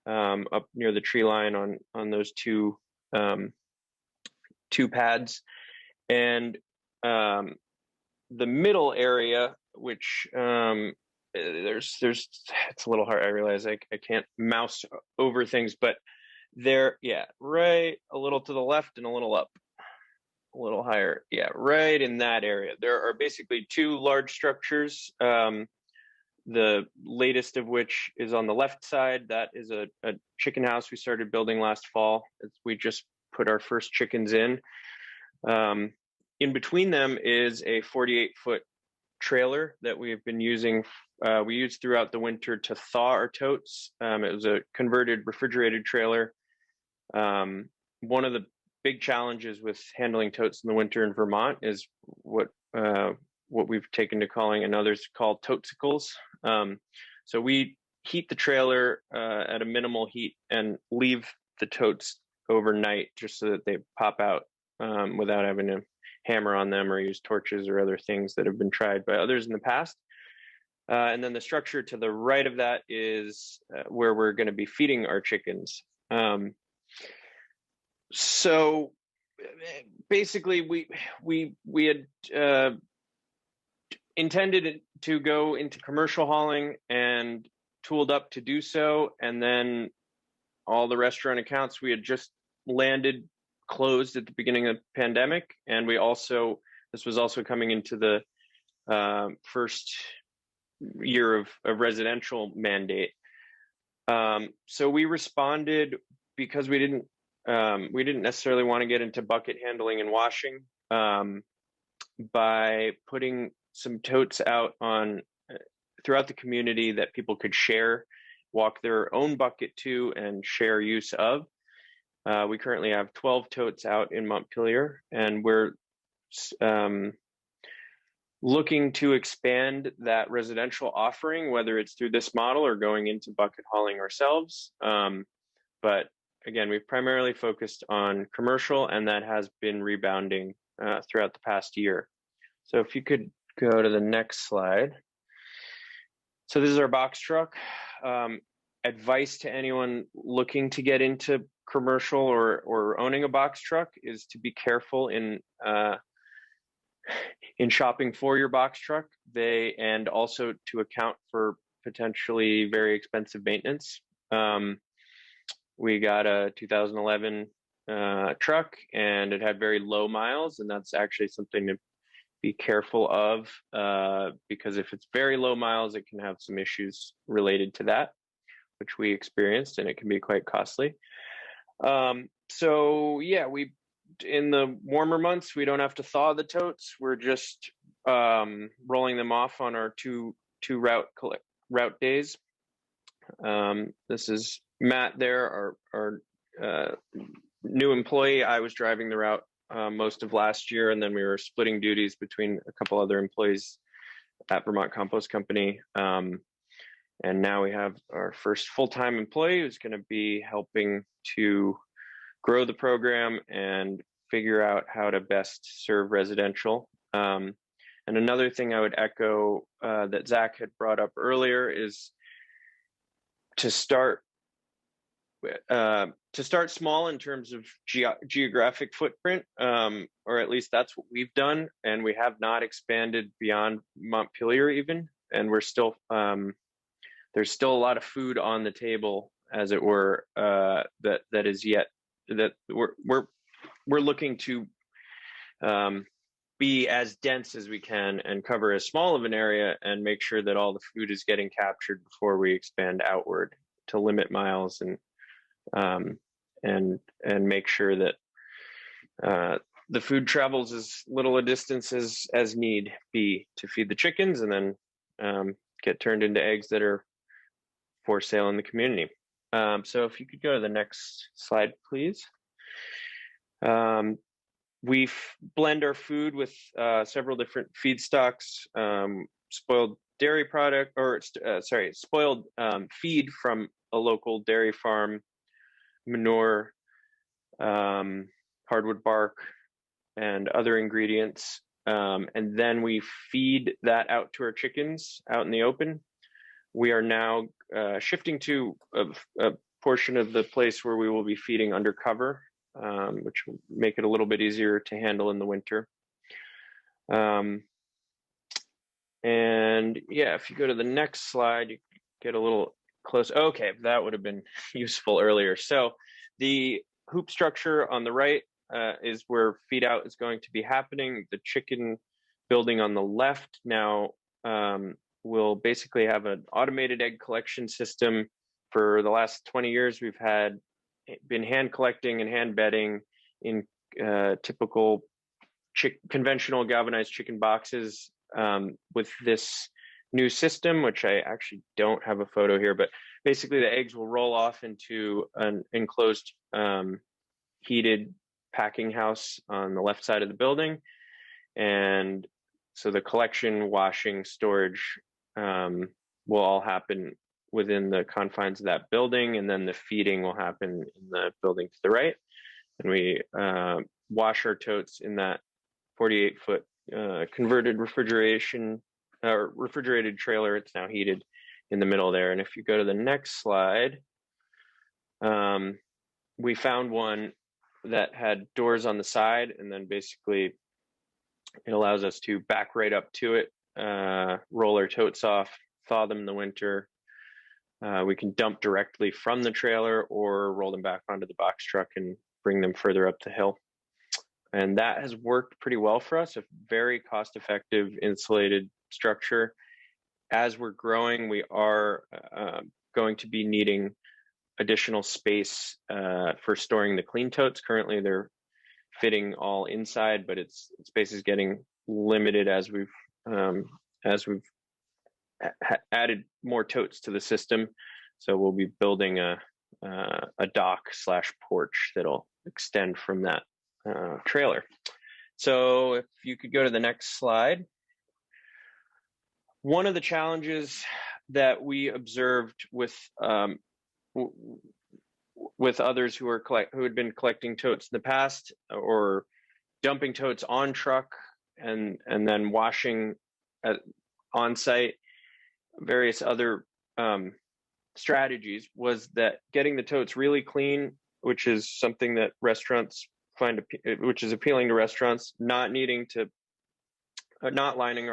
up near the tree line on those two pads, and the middle area, which there's it's a little hard. I realize I can't mouse over things, but there, yeah, right a little to the left and a little up, a little higher, yeah, right in that area. There are basically two large structures, the latest of which is on the left side. That is a chicken house we started building last fall. We just put our first chickens in. In between them is a 48-foot trailer that we've been using. We used throughout the winter to thaw our totes. It was a converted refrigerated trailer. One of the big challenges with handling totes in the winter in Vermont is what we've taken to calling, and others call, totesicles. So we heat the trailer at a minimal heat and leave the totes overnight just so that they pop out without having to hammer on them or use torches or other things that have been tried by others in the past. And then the structure to the right of that is where we're going to be feeding our chickens. So basically we had intended to go into commercial hauling and tooled up to do so, and then all the restaurant accounts we had just landed closed at the beginning of the pandemic, and this was also coming into the first year of residential mandate. So we responded, because we didn't necessarily want to get into bucket handling and washing, by putting some totes out throughout the community that people could share, walk their own bucket to, and share use of. We currently have 12 totes out in Montpelier, and we're looking to expand that residential offering, whether it's through this model or going into bucket hauling ourselves. But again, we've primarily focused on commercial, and that has been rebounding throughout the past year. So if you could go to the next slide. So this is our box truck. Advice to anyone looking to get into commercial or owning a box truck is to be careful in shopping for your box truck, and also to account for potentially very expensive maintenance. We got a 2011 truck, and it had very low miles, and that's actually something to be careful of, because if it's very low miles, it can have some issues related to that, which we experienced, and it can be quite costly. So yeah, we in the warmer months, we don't have to thaw the totes. We're just rolling them off on our two route days. This is Matt there, our new employee. I was driving the route most of last year, and then we were splitting duties between a couple other employees at Vermont Compost Company. And now we have our first full-time employee who's going to be helping to grow the program and figure out how to best serve residential. And another thing I would echo that Zach had brought up earlier is to start small in terms of geographic footprint, or at least that's what we've done. And we have not expanded beyond Montpelier even, and we're still there's still a lot of food on the table, as it were, that is yet that we're looking to be as dense as we can and cover as small of an area and make sure that all the food is getting captured before we expand outward to limit miles and make sure that the food travels as little a distance as need be to feed the chickens, and then get turned into eggs that are for sale in the community. So if you could go to the next slide, please. We blend our food with several different feedstocks, spoiled dairy product, or spoiled feed from a local dairy farm, manure, hardwood bark, and other ingredients. And then we feed that out to our chickens out in the open. We are now shifting to a portion of the place where we will be feeding undercover, which will make it a little bit easier to handle in the winter. And yeah, if you go to the next slide, you get a little close. Okay, that would have been useful earlier. So the hoop structure on the right is where feed out is going to be happening. The chicken building on the left now will basically have an automated egg collection system. For the last 20 years, we've been hand collecting and hand bedding in typical conventional galvanized chicken boxes. With this new system, which I actually don't have a photo here, but basically the eggs will roll off into an enclosed heated packing house on the left side of the building. And so the collection, washing, storage will all happen within the confines of that building, and then the feeding will happen in the building to the right. And we wash our totes in that 48-foot converted refrigerated trailer. It's now heated in the middle there. And if you go to the next slide, we found one that had doors on the side, and then basically it allows us to back right up to it, roll our totes off, thaw them in the winter. We can dump directly from the trailer or roll them back onto the box truck and bring them further up the hill. And that has worked pretty well for us, a very cost-effective insulated structure. As we're growing, we are going to be needing additional space for storing the clean totes. Currently, they're fitting all inside, but space is getting limited as we've added more totes to the system. So we'll be building a dock/porch that'll extend from that trailer. So if you could go to the next slide. One of the challenges that we observed with others who had been collecting totes in the past, or dumping totes on truck and then washing on site, various other strategies, was that getting the totes really clean, which is something that restaurants find, which is appealing to restaurants, not needing to, not lining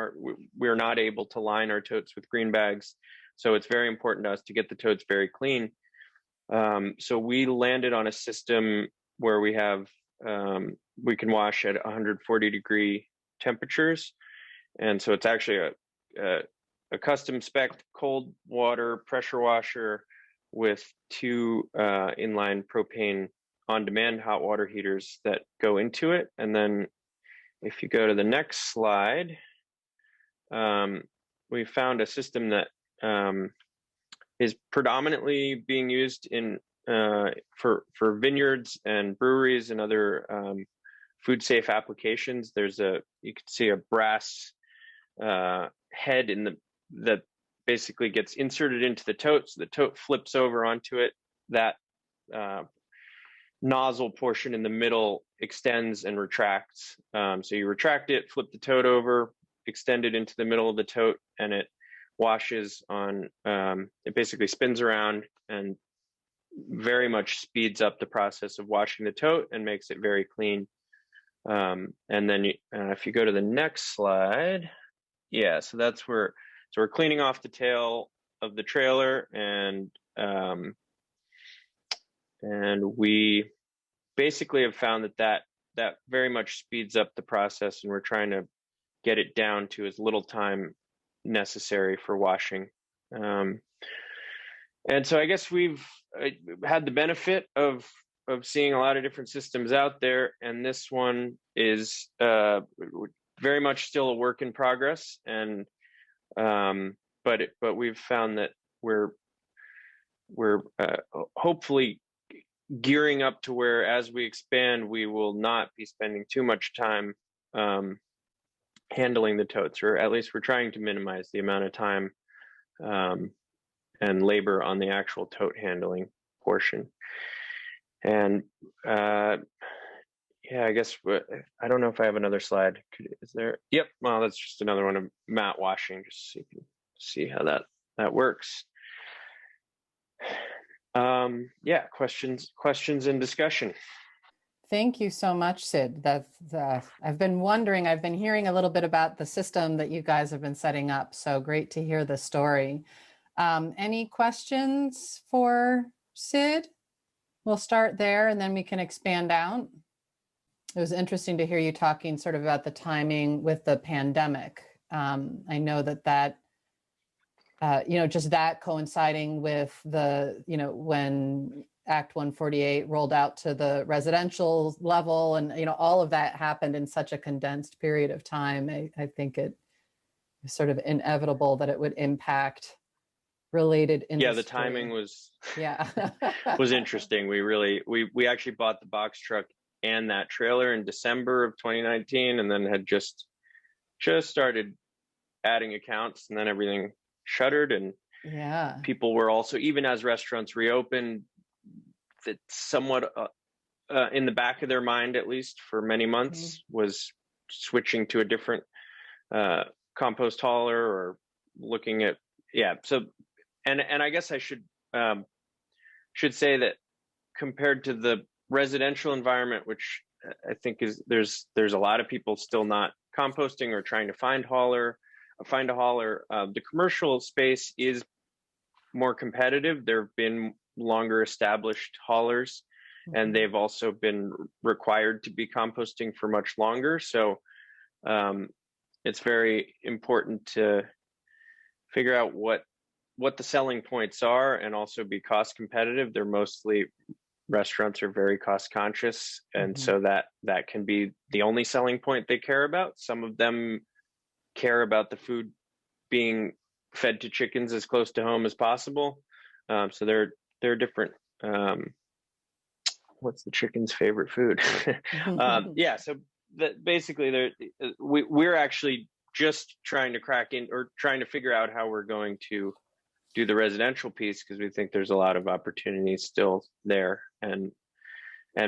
we're not able to line our totes with green bags. So it's very important to us to get the totes very clean. So we landed on a system where we can wash at 140-degree temperatures. And so it's actually a custom spec cold water pressure washer with two inline propane on-demand hot water heaters that go into it. And then if you go to the next slide, we found a system that is predominantly being used in for vineyards and breweries and other food safe applications. You can see a brass head that basically gets inserted into the tote. So the tote flips over onto it. That nozzle portion in the middle extends and retracts. So you retract it, flip the tote over, extend it into the middle of the tote, and it washes on, it basically spins around and very much speeds up the process of washing the tote and makes it very clean. And then if you go to the next slide, yeah, so that's where, so we're cleaning off the tail of the trailer, and we basically have found that very much speeds up the process, and we're trying to get it down to as little time necessary for washing. And so I guess we've had the benefit of seeing a lot of different systems out there, and this one is very much still a work in progress. And but we've found that we're hopefully gearing up to where, as we expand, we will not be spending too much time handling the totes, or at least we're trying to minimize the amount of time and labor on the actual tote handling portion. And yeah, I guess I don't know if I have another slide. Is there? Yep. Well, that's just another one of mat washing, just so you can see how that works. Yeah, questions and discussion. Thank you so much, Sid. I've been wondering, I've been hearing a little bit about the system that you guys have been setting up. So great to hear the story. Any questions for Sid? We'll start there and then we can expand out. It was interesting to hear you talking sort of about the timing with the pandemic. I know that just that coinciding with the, when Act 148 rolled out to the residential level, and all of that happened in such a condensed period of time. I think it was sort of inevitable that it would impact related industry. Yeah, the timing was was interesting. We actually bought the box truck and that trailer in December of 2019, and then had just started adding accounts, and then everything shuttered, and people were also, even as restaurants reopened, that somewhat in the back of their mind, at least for many months, was switching to a different compost hauler or looking at so and I guess I should say that compared to the residential environment, which I think is there's a lot of people still not composting or trying to find a hauler. The commercial space is more competitive. There have been longer established haulers, and they've also been required to be composting for much longer. So it's very important to figure out what the selling points are and also be cost competitive. Restaurants are very cost conscious, and so that can be the only selling point they care about. Some of them care about the food being fed to chickens as close to home as possible. So they're different. What's the chicken's favorite food? So that basically we're actually just trying to crack in, or trying to figure out how we're going to do the residential piece, because we think there's a lot of opportunities still there, and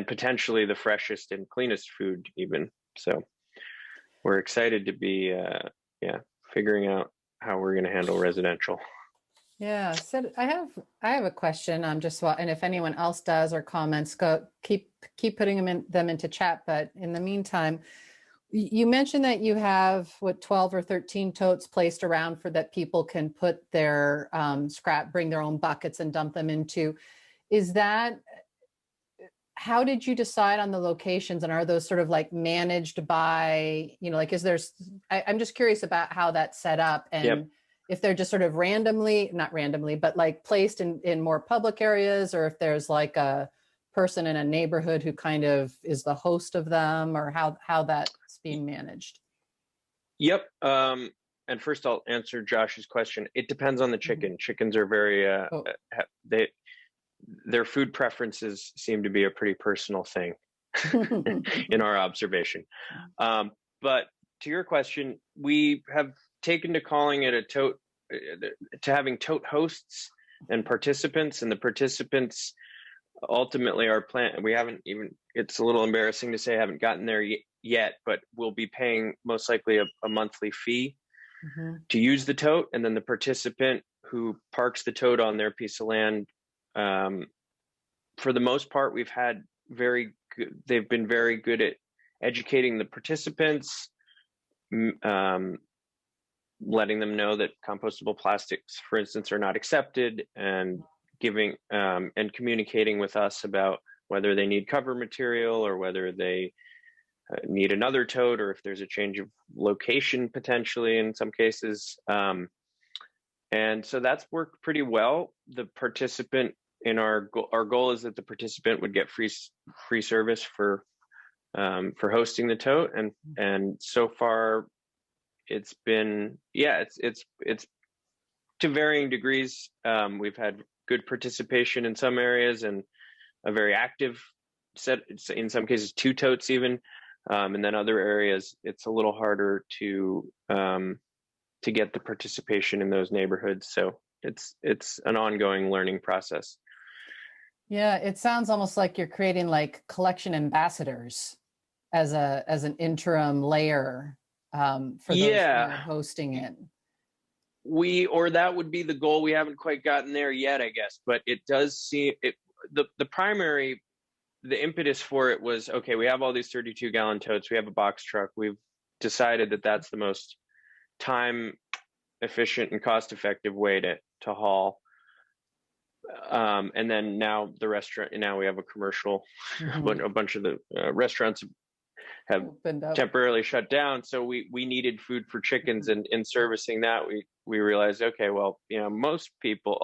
potentially the freshest and cleanest food even. So we're excited to be figuring out how we're going to handle residential. Yeah, so I have a question. And if anyone else does or comments, keep putting them into chat. But in the meantime, you mentioned that you have 12 or 13 totes placed around for that people can put their scrap, bring their own buckets and dump them into. How did you decide on the locations, and are those sort of like managed by, I'm just curious about how that's set up, and if they're just sort of not randomly, but like placed in more public areas, or if there's like a person in a neighborhood who kind of is the host of them, or how that's being managed? Yep. And first I'll answer Josh's question. It depends on the chicken. Chickens are very, their food preferences seem to be a pretty personal thing in our observation. But to your question, we have taken to calling it a tote, to having tote hosts and participants, and the participants ultimately our plan. We haven't even, it's a little embarrassing to say I haven't gotten there yet, but we'll be paying most likely a monthly fee to use the tote. And then the participant who parks the tote on their piece of land, for the most part, we've had they've been very good at educating the participants, letting them know that compostable plastics, for instance, are not accepted, and giving and communicating with us about whether they need cover material or whether they need another tote, or if there's a change of location potentially in some cases. And so that's worked pretty well. The participant in our goal is that the participant would get free service for hosting the tote, and so far it's been, it's to varying degrees. We've had good participation in some areas and a very active set, in some cases 2 totes even, and then other areas it's a little harder to get the participation in those neighborhoods. So it's an ongoing learning process. Yeah, it sounds almost like you're creating like collection ambassadors as an interim layer for those who are hosting it. That would be the goal. We haven't quite gotten there yet, I guess, but it does seem the impetus for it was, okay, we have all these 32-gallon totes, we have a box truck, we've decided that that's the most time efficient and cost effective way to haul. And then now we have a commercial, a bunch of the restaurants have temporarily shut down. So we needed food for chickens, and in servicing that, we realized, okay, well, a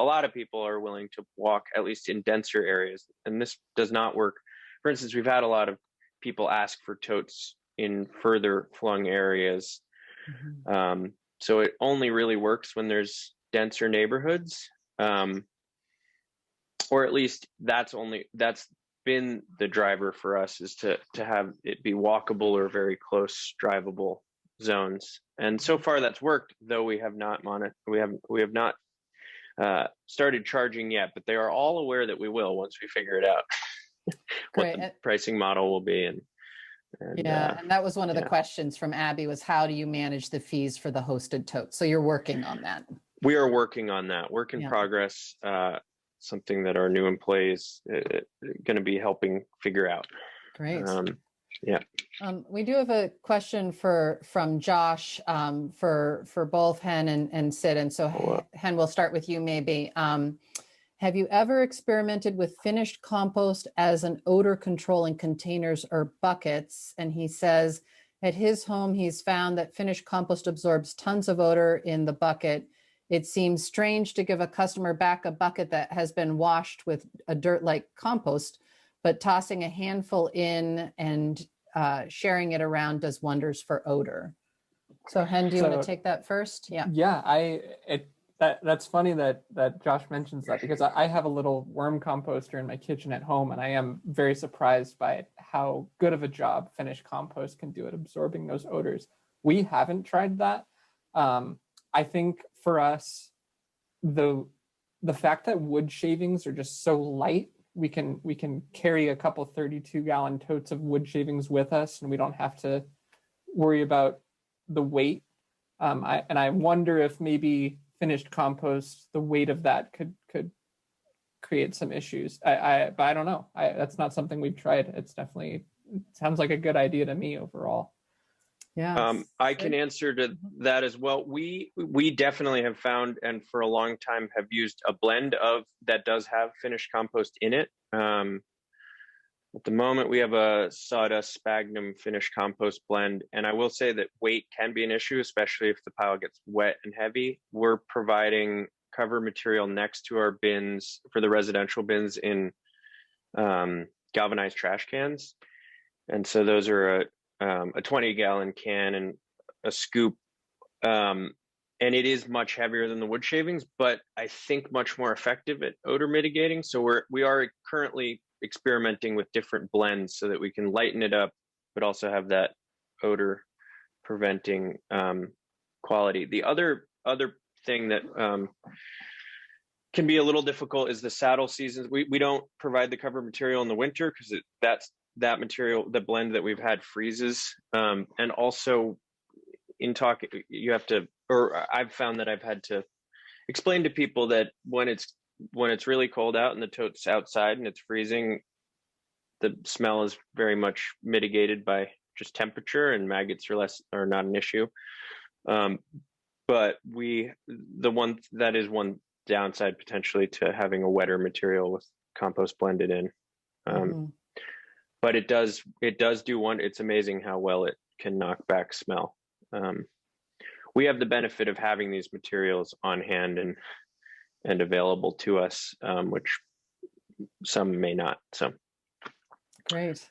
lot of people are willing to walk, at least in denser areas, and this does not work. For instance, we've had a lot of people ask for totes in further flung areas. So it only really works when there's denser neighborhoods. Or at least that's been the driver for us, is to have it be walkable or very close drivable zones. And so far that's worked, though we have not started charging yet, but they are all aware that we will once we figure it out. What the pricing model will be. And that was one of the questions from Abby, was how do you manage the fees for the hosted totes? So you're working on that. We are working on that. Work in progress. Something that our new employees going to be helping figure out. Great. We do have a question from Josh for both Hen and Sid. And so Hen, we'll start with you maybe. Have you ever experimented with finished compost as an odor control in containers or buckets? And he says at his home, he's found that finished compost absorbs tons of odor in the bucket. It seems strange to give a customer back a bucket that has been washed with a dirt-like compost, but tossing a handful in and sharing it around does wonders for odor. So Hen, do you want to take that first? Yeah, that's funny that Josh mentions that, because I have a little worm composter in my kitchen at home, and I am very surprised by how good of a job finished compost can do at absorbing those odors. We haven't tried that. I think for us, the fact that wood shavings are just so light, we can carry a couple 32-gallon totes of wood shavings with us, and we don't have to worry about the weight. I wonder if maybe finished compost, the weight of that could create some issues. But I don't know. That's not something we've tried. It sounds like a good idea to me overall. Yeah. I can answer to that as well. We definitely have found, and for a long time have used, a blend that does have finished compost in it. At the moment, we have a sawdust sphagnum finished compost blend, and I will say that weight can be an issue, especially if the pile gets wet and heavy. We're providing cover material next to our bins for the residential bins in galvanized trash cans. And so those are a 20-gallon can and a scoop. And it is much heavier than the wood shavings, but I think much more effective at odor mitigating. So we are currently experimenting with different blends so that we can lighten it up, but also have that odor preventing quality. The other thing that can be a little difficult is the saddle seasons. We don't provide the cover material in the winter because that material, the blend that we've had, freezes. And also in talk, you have to, or I've found that I've had to explain to people that when it's really cold out and the tote's outside and it's freezing, the smell is very much mitigated by just temperature, and maggots are not an issue. But that is one downside potentially to having a wetter material with compost blended in. But it does do one. It's amazing how well it can knock back smell. We have the benefit of having these materials on hand and available to us, which some may not. So great.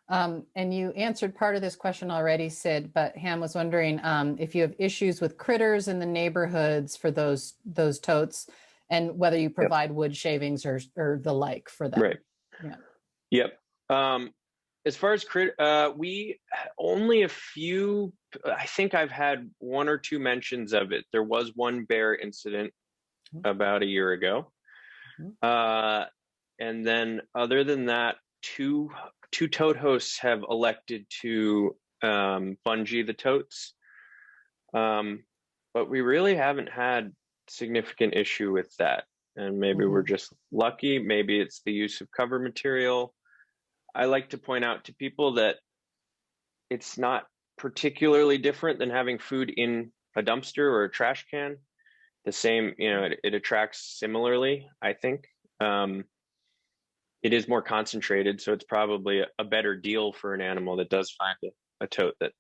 And you answered part of this question already, Sid, but Ham was wondering if you have issues with critters in the neighborhoods for those totes, and whether you provide wood shavings or the like for them. Right. Yeah. Yep. As far as we only a few. I think I've had one or two mentions of it. There was one bear incident about a year ago, and then other than that, two tote hosts have elected to bungee the totes, but we really haven't had significant issue with that. And maybe we're just lucky. Maybe it's the use of cover material. I like to point out to people that it's not particularly different than having food in a dumpster or a trash can. The same, it attracts similarly, I think. It is more concentrated, so it's probably a better deal for an animal that does find a tote, that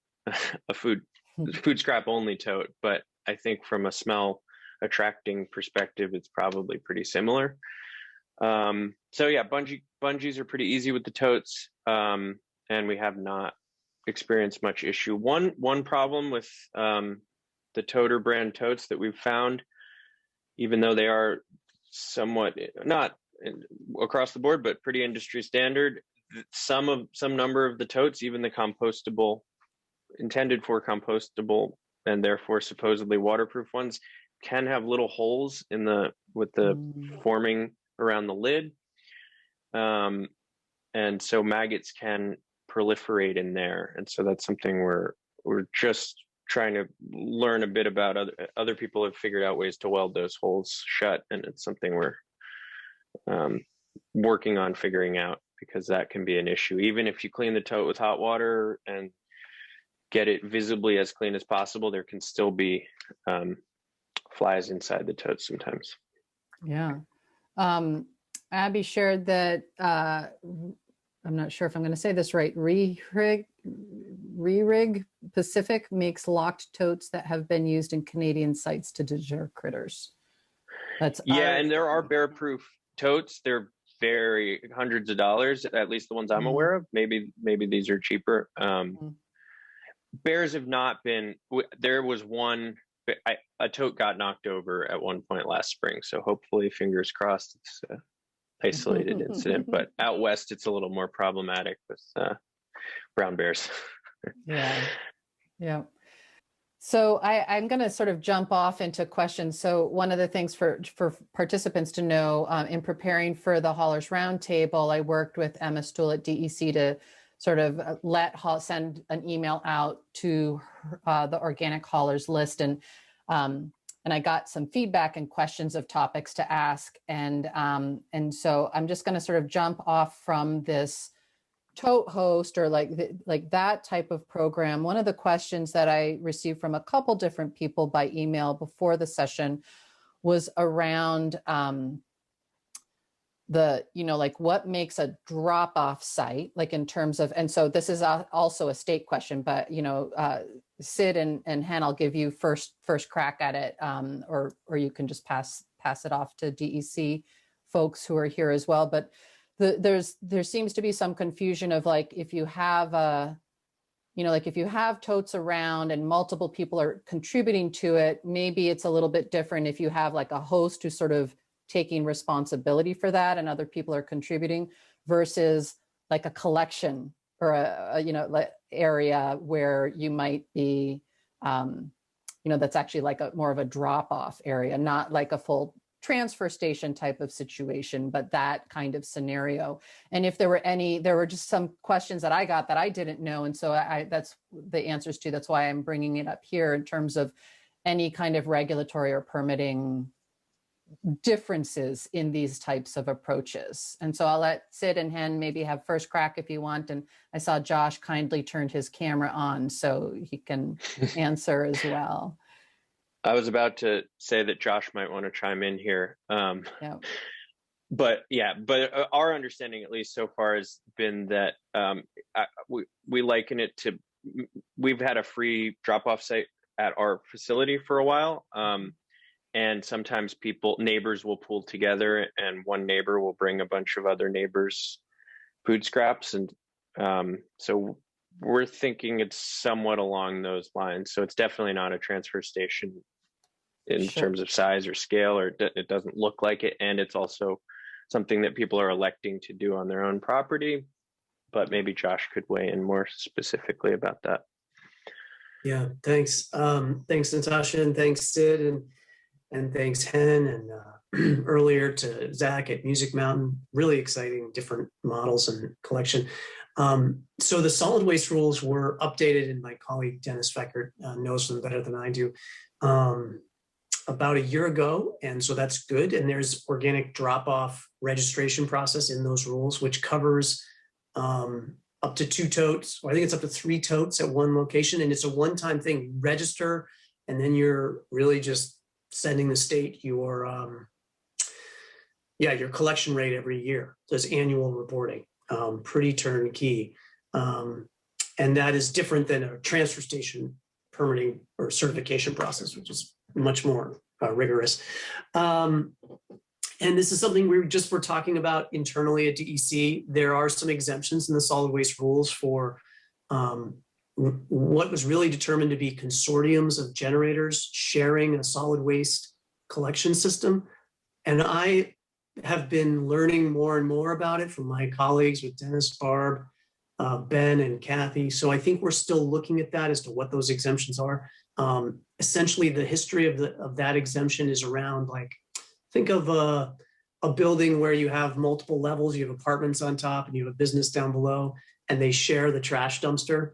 a food scrap only tote. But I think from a smell attracting perspective, it's probably pretty similar. So yeah, bungees are pretty easy with the totes, and we have not experienced much issue. One problem with the Toter brand totes that we've found, even though they are somewhat not across the board but pretty industry standard, some number of the totes, even the compostable, intended for compostable and therefore supposedly waterproof ones, can have little holes with the forming around the lid, and so maggots can proliferate in there. And so that's something we're just trying to learn a bit about. Other people have figured out ways to weld those holes shut, and it's something we're working on figuring out, because that can be an issue. Even if you clean the tote with hot water and get it visibly as clean as possible, there can still be flies inside the tote sometimes. Yeah. Abby shared that, I'm not sure if I'm going to say this right, Re-Rig Pacific makes locked totes that have been used in Canadian sites to deter critters. And there are bear-proof totes. They're hundreds of dollars, at least the ones I'm aware of. Maybe these are cheaper. Bears have not been. There was one. A tote got knocked over at one point last spring, so hopefully, fingers crossed, it's an isolated incident. But out west, it's a little more problematic with brown bears. Yeah. So I'm going to sort of jump off into questions. So one of the things for participants to know, in preparing for the Haulers Roundtable, I worked with Emma Stool at DEC to sort of send an email out to the organic haulers list, and I got some feedback and questions of topics to ask, and so I'm just going to sort of jump off from this tote host or like that type of program. One of the questions that I received from a couple different people by email before the session was around what makes a drop-off site, like in terms of, and so this is also a state question, but Sid and Han, I'll give you first crack at it, or you can just pass it off to DEC folks who are here as well. But there seems to be some confusion of like, if you have like if you have totes around and multiple people are contributing to it, maybe it's a little bit different if you have like a host who's sort of taking responsibility for that and other people are contributing, versus like a collection or a area where you might be, that's actually like more of a drop off area, not like a full transfer station type of situation, but that kind of scenario. And if there were just some questions that I got that I didn't know. And so that's the answers to, that's why I'm bringing it up here in terms of any kind of regulatory or permitting differences in these types of approaches. And so I'll let Sid and Hen maybe have first crack if you want. And I saw Josh kindly turned his camera on so he can answer as well. I was about to say that Josh might want to chime in here. Yeah. But our understanding, at least so far, has been that we liken it to, we've had a free drop-off site at our facility for a while. And sometimes neighbors will pool together and one neighbor will bring a bunch of other neighbors' food scraps. And so we're thinking it's somewhat along those lines. So it's definitely not a transfer station in terms of size or scale, or it doesn't look like it. And it's also something that people are electing to do on their own property. But maybe Josh could weigh in more specifically about that. Yeah, thanks. Thanks, Natasha, and thanks, Sid, and thanks, Hen, and earlier to Zach at Music Mountain. Really exciting, different models and collection. So the solid waste rules were updated, and my colleague Dennis Feckert knows them better than I do, about a year ago. And so that's good. And there's organic drop-off registration process in those rules, which covers up to 2 totes, or I think it's up to 3 totes at one location. And it's a one-time thing. You register, and then you're really just sending the state your collection rate every year. So it's annual reporting, pretty turnkey. And that is different than a transfer station permitting or certification process, which is much more rigorous. And this is something we're talking about internally at DEC. There are some exemptions in the solid waste rules for what was really determined to be consortiums of generators sharing a solid waste collection system. And I have been learning more and more about it from my colleagues with Dennis, Barb, Ben, and Kathy. So I think we're still looking at that as to what those exemptions are. Essentially, the history of that exemption is around, like, think of a building where you have multiple levels, you have apartments on top and you have a business down below, and they share the trash dumpster,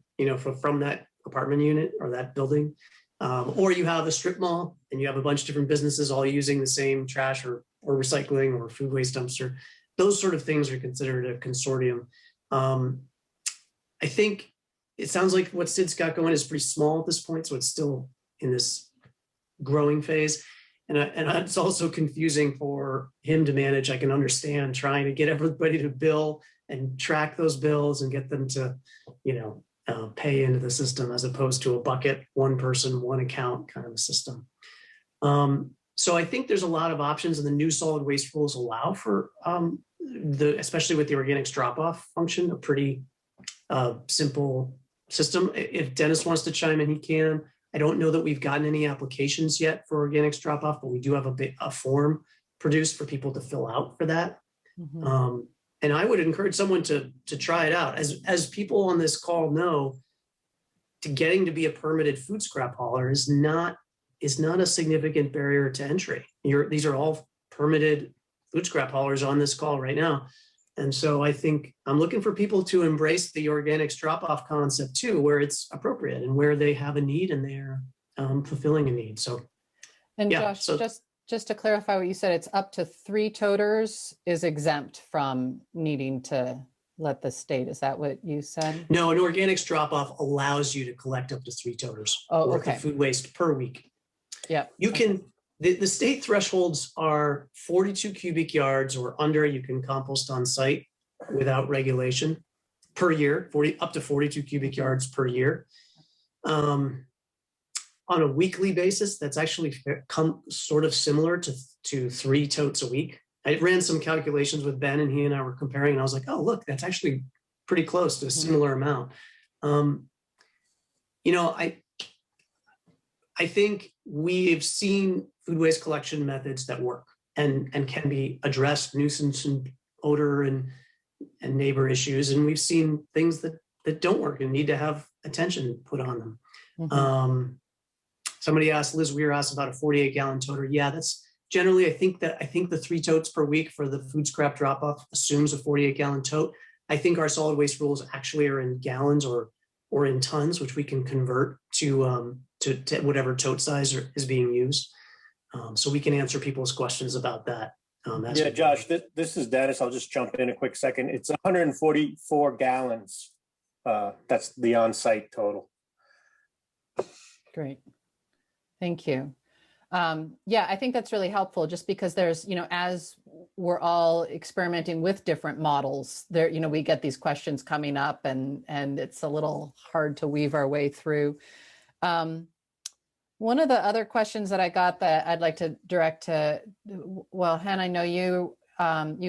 from that apartment unit or that building. Or you have a strip mall and you have a bunch of different businesses all using the same trash or recycling or food waste dumpster. Those sort of things are considered a consortium. I think it sounds like what Sid's got going is pretty small at this point, so it's still in this growing phase. And it's also confusing for him to manage. I can understand trying to get everybody to bill and track those bills and get them to, pay into the system, as opposed to a bucket, one person, one account kind of a system. So I think there's a lot of options, and the new solid waste rules allow for especially with the organics drop-off function, a pretty simple system. If Dennis wants to chime in, he can. I don't know that we've gotten any applications yet for organics drop-off, but we do have a form produced for people to fill out for that. Mm-hmm. And I would encourage someone to try it out. As people on this call know, getting to be a permitted food scrap hauler is not a significant barrier to entry. These are all permitted food scrap haulers on this call right now. And so I think I'm looking for people to embrace the organics drop-off concept too, where it's appropriate and where they have a need and they're fulfilling a need. So, and yeah, Josh, just to clarify what you said, it's up to 3 toters is exempt from needing to let the state. Is that what you said? No, an organics drop-off allows you to collect up to 3 toters worth of food waste per week. Yeah, you can. The state thresholds are 42 cubic yards or under. You can compost on site without regulation per year, up to 42 cubic yards per year. On a weekly basis, that's actually sort of similar to 3 totes a week. I ran some calculations with Ben, and he and I were comparing, and I was like, oh, look, that's actually pretty close to a similar amount. You know, I think we've seen food waste collection methods that work and can be addressed, nuisance and odor and neighbor issues. And we've seen things that don't work and need to have attention put on them. Mm-hmm. Somebody asked, Liz Weir asked about a 48-gallon toter. Yeah, that's generally, I think the 3 totes per week for the food scrap drop-off assumes a 48-gallon tote. I think our solid waste rules actually are in gallons or in tons, which we can convert to whatever tote size is being used. So we can answer people's questions about that. Yeah, Josh, this is Dennis. I'll just jump in a quick second. It's 144 gallons. That's the on-site total. Great. Thank you. Yeah, I think that's really helpful just because there's, as we're all experimenting with different models there, we get these questions coming up and it's a little hard to weave our way through. One of the other questions that I got that I'd like to direct to, well, Hen, I know you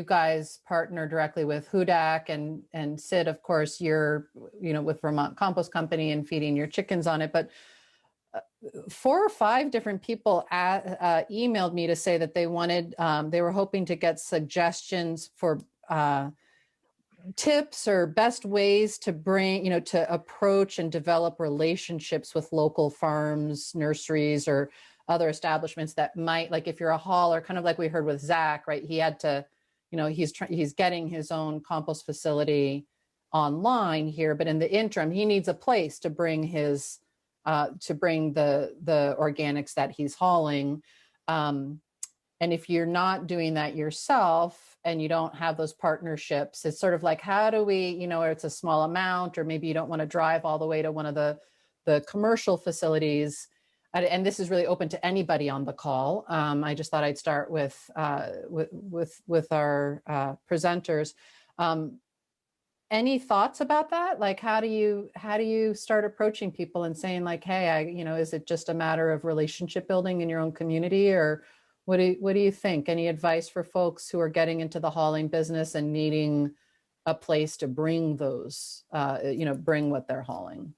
guys partner directly with HUDAC and Sid, of course, you're, with Vermont Compost Company and feeding your chickens on it, but 4 or 5 different people emailed me to say that they wanted, they were hoping to get suggestions for tips or best ways to bring, to approach and develop relationships with local farms, nurseries, or other establishments that might, like if you're a hauler, kind of like we heard with Zach, right? He had to, he's getting his own compost facility online here, but in the interim, he needs a place to bring his to bring the organics that he's hauling. And if you're not doing that yourself and you don't have those partnerships, it's sort of like, how do we, or it's a small amount, or maybe you don't want to drive all the way to one of the commercial facilities. And this is really open to anybody on the call. I just thought I'd start with our presenters. Any thoughts about that? Like, how do you start approaching people and saying like, hey, is it just a matter of relationship building in your own community, or what do you think? Any advice for folks who are getting into the hauling business and needing a place to bring those, bring what they're hauling?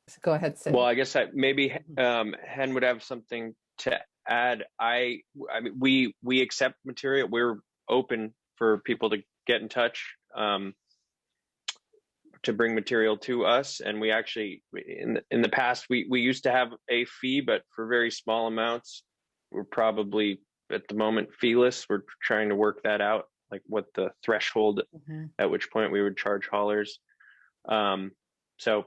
So go ahead, Sid. Well, I guess maybe Hen would have something to add. I mean, we accept material. We're open for people to get in touch. To bring material to us, and we actually in the past we used to have a fee, but for very small amounts. We're probably at the moment feeless. We're trying to work that out, like what the threshold at which point we would charge haulers. So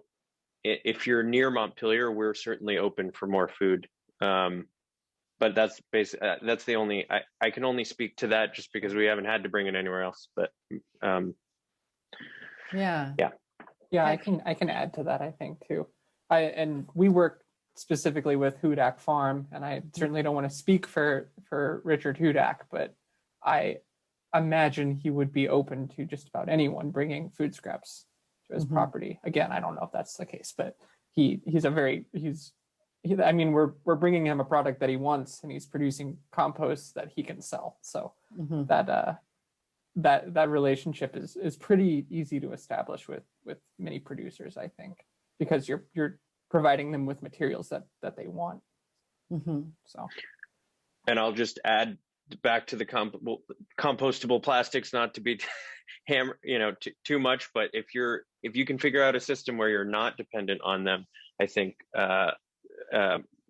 if you're near Montpelier, we're certainly open for more food. But that's basically that's the only I can only speak to that just because we haven't had to bring it anywhere else. But Yeah, I can add to that, I think, too. And we work specifically with Hudak Farm, and I certainly don't want to speak for Richard Hudak, but I imagine he would be open to just about anyone bringing food scraps to his property. Again, I don't know if that's the case, but we're bringing him a product that he wants, and he's producing compost that he can sell. So that relationship is pretty easy to establish with many producers, I think, because you're providing them with materials that they want. So, and I'll just add back to the compostable plastics, not to be too much, but if you can figure out a system where you're not dependent on them, I think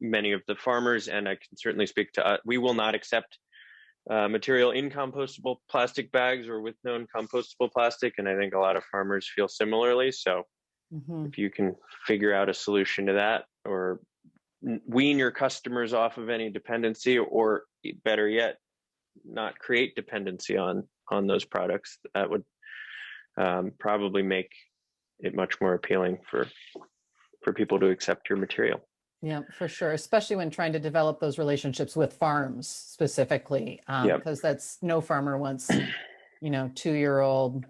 many of the farmers, and I can certainly speak to we will not accept material in compostable plastic bags or with known compostable plastic. And I think a lot of farmers feel similarly. So if you can figure out a solution to that, or wean your customers off of any dependency, or better yet, not create dependency on those products, that would probably make it much more appealing for people to accept your material. Yeah, for sure. Especially when trying to develop those relationships with farms specifically, because that's no farmer wants, 2-year-old,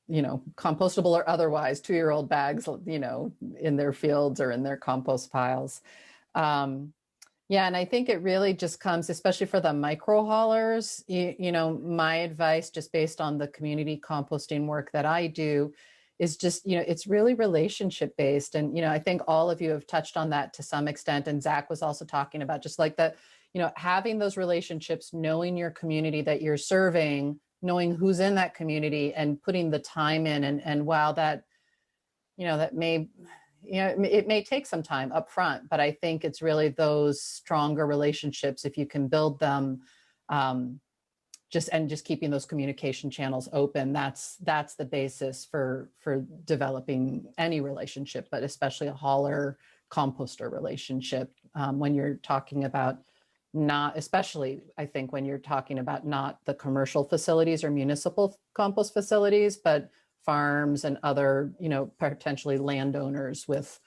compostable or otherwise 2-year-old bags, in their fields or in their compost piles. Yeah, and I think it really just comes, especially for the micro haulers, my advice just based on the community composting work that I do is just, it's really relationship based. And, I think all of you have touched on that to some extent. And Zach was also talking about just like that, having those relationships, knowing your community that you're serving, knowing who's in that community and putting the time in. And while that, that may, it may take some time up front, but I think it's really those stronger relationships, if you can build them, just keeping those communication channels open. That's the basis for developing any relationship, but especially a hauler composter relationship. When you're talking about not, especially I think when you're talking about not the commercial facilities or municipal compost facilities, but farms and other, potentially landowners with,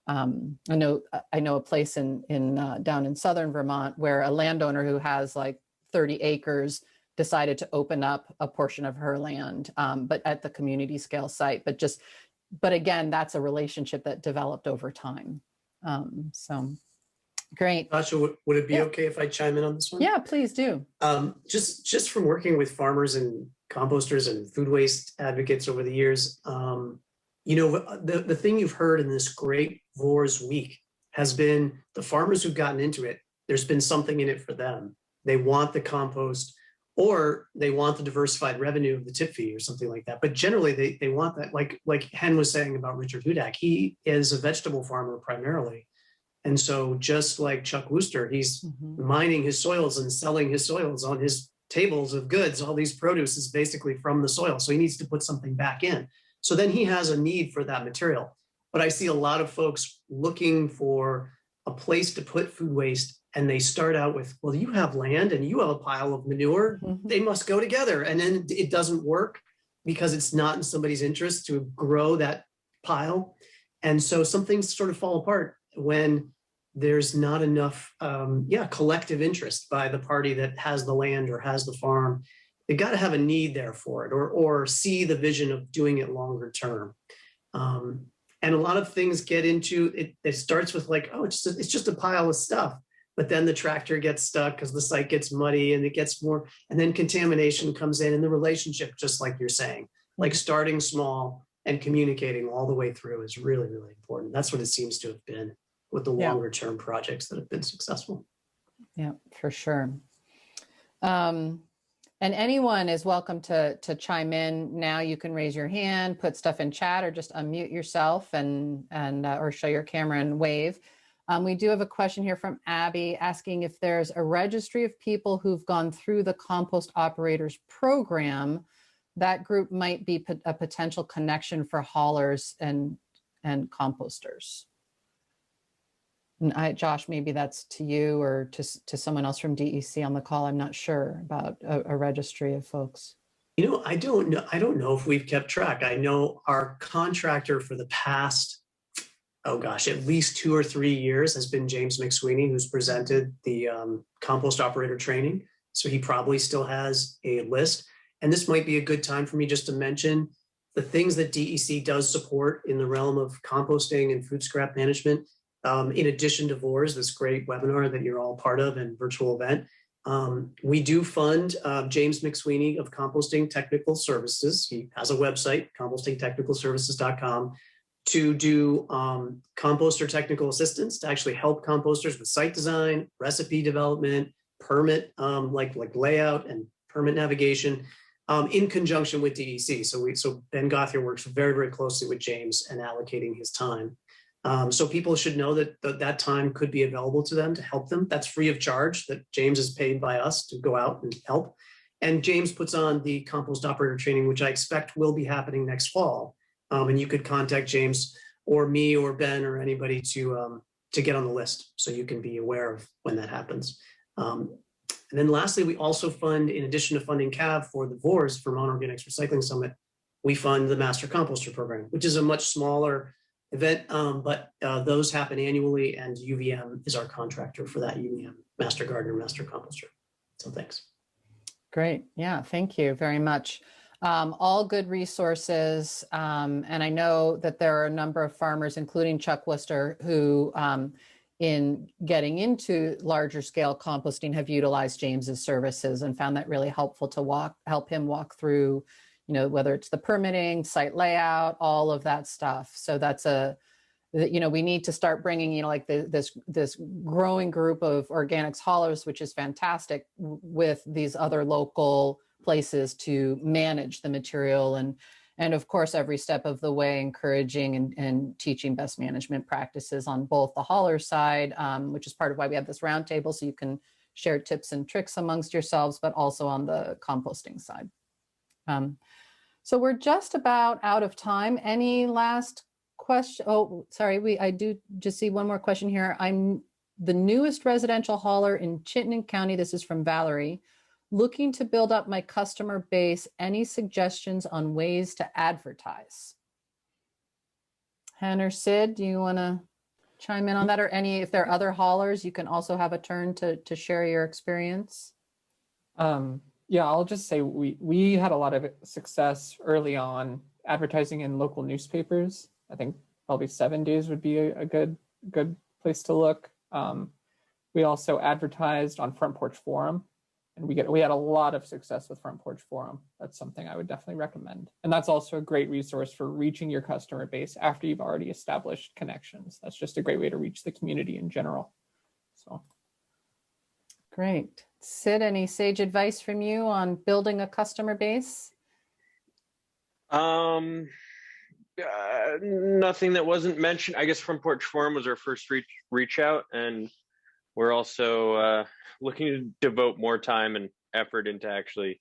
I know a place in down in southern Vermont where a landowner who has like 30 acres decided to open up a portion of her land, but at the community scale site, but again, that's a relationship that developed over time. So great. Natasha, would it be okay if I chime in on this one? Yeah, please do. Just from working with farmers and composters and food waste advocates over the years, the thing you've heard in this great VORS week has been the farmers who've gotten into it. There's been something in it for them. They want the compost, or they want the diversified revenue of the tip fee or something like that. But generally, they want that. Like Hen was saying about Richard Hudak, he is a vegetable farmer primarily. And so just like Chuck Wooster, he's mining his soils and selling his soils on his tables of goods. All these produce is basically from the soil. So he needs to put something back in. So then he has a need for that material. But I see a lot of folks looking for a place to put food waste. And they start out with, well, you have land and you have a pile of manure. They must go together. And then it doesn't work because it's not in somebody's interest to grow that pile. And so some things sort of fall apart when there's not enough collective interest by the party that has the land or has the farm. They got to have a need there for it, or see the vision of doing it longer term. And a lot of things get into it. It starts with like, oh, it's just a pile of stuff. But then the tractor gets stuck because the site gets muddy and it gets more, and then contamination comes in, and the relationship, just like you're saying, like starting small and communicating all the way through is really, really important. That's what it seems to have been with the longer term projects that have been successful. Yeah, for sure. And anyone is welcome to chime in now. You can raise your hand, put stuff in chat, or just unmute yourself and or show your camera and wave. We do have a question here from Abby asking if there's a registry of people who've gone through the Compost Operators Program. That group might be a potential connection for haulers and composters. And Josh, maybe that's to you or to someone else from DEC on the call. I'm not sure about a registry of folks. I don't know if we've kept track. I know our contractor for the past, at least 2 or 3 years has been James McSweeney, who's presented the compost operator training. So he probably still has a list. And this might be a good time for me just to mention the things that DEC does support in the realm of composting and food scrap management. In addition to VORS, this great webinar that you're all part of and virtual event, we do fund James McSweeney of Composting Technical Services. He has a website, compostingtechnicalservices.com, to do composter technical assistance to actually help composters with site design, recipe development, permit, like layout and permit navigation, in conjunction with DEC. So Ben Gothier works very, very closely with James and allocating his time. So people should know that that time could be available to them to help them. That's free of charge, that James is paid by us to go out and help. And James puts on the compost operator training, which I expect will be happening next fall. And you could contact James or me or Ben or anybody to get on the list so you can be aware of when that happens. And then lastly, we also fund, in addition to funding CAV for the VORS, Vermont Organics Recycling Summit, we fund the Master Composter Program, which is a much smaller event, but those happen annually, and UVM is our contractor for that UVM, Master Gardener, Master Composter. So thanks. Great. Yeah, thank you very much. All good resources. And I know that there are a number of farmers, including Chuck Wooster, who in getting into larger scale composting have utilized James's services and found that really helpful to help him walk through, whether it's the permitting, site layout, all of that stuff. So that's we need to start bringing, like this growing group of organics haulers, which is fantastic, with these other local places to manage the material and of course, every step of the way, encouraging and teaching best management practices on both the hauler side, which is part of why we have this roundtable, so you can share tips and tricks amongst yourselves, but also on the composting side. So we're just about out of time. Any last question? Oh, sorry, I do just see one more question here. I'm the newest residential hauler in Chittenden County. This is from Valerie. Looking to build up my customer base. Any suggestions on ways to advertise? Hen or Sid, do you want to chime in on that? Or if there are other haulers, you can also have a turn to share your experience. Yeah, I'll just say we had a lot of success early on advertising in local newspapers. I think probably 7 days would be a good place to look. We also advertised on Front Porch Forum. And we had a lot of success with Front Porch Forum. That's something I would definitely recommend. And that's also a great resource for reaching your customer base after you've already established connections. That's just a great way to reach the community in general. So great. Sid, any sage advice from you on building a customer base? Nothing that wasn't mentioned. I guess Front Porch Forum was our first reach out, and we're also looking to devote more time and effort into actually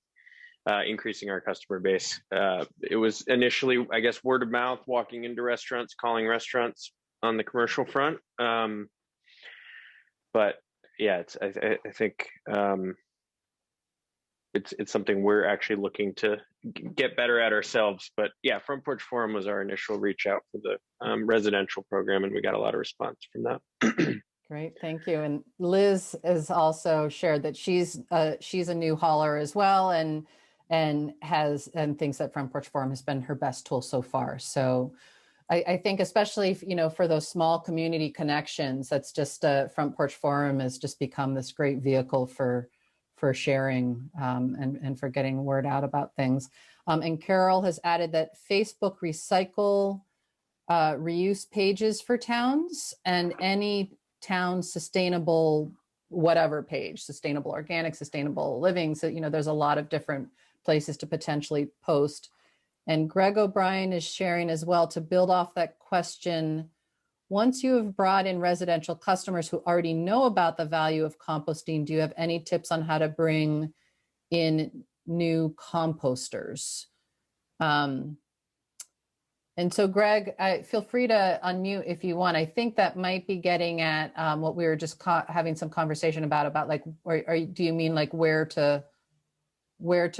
increasing our customer base. It was initially, I guess, word of mouth, walking into restaurants, calling restaurants on the commercial front. But yeah, I think it's something we're actually looking to get better at ourselves. But yeah, Front Porch Forum was our initial reach out for the residential program, and we got a lot of response from that. Great, thank you. And Liz has also shared that she's a new hauler as well, and thinks that Front Porch Forum has been her best tool so far. So I think especially for those small community connections, that's just Front Porch Forum has just become this great vehicle for sharing and for getting word out about things. And Carol has added that Facebook recycle reuse pages for towns, and any town sustainable whatever page, sustainable organic, sustainable living. So, there's a lot of different places to potentially post. And Greg O'Brien is sharing as well, to build off that question. Once you have brought in residential customers who already know about the value of composting, do you have any tips on how to bring in new composters? And so, Greg, feel free to unmute if you want. I think that might be getting at what we were just having some conversation about like, do you mean like where to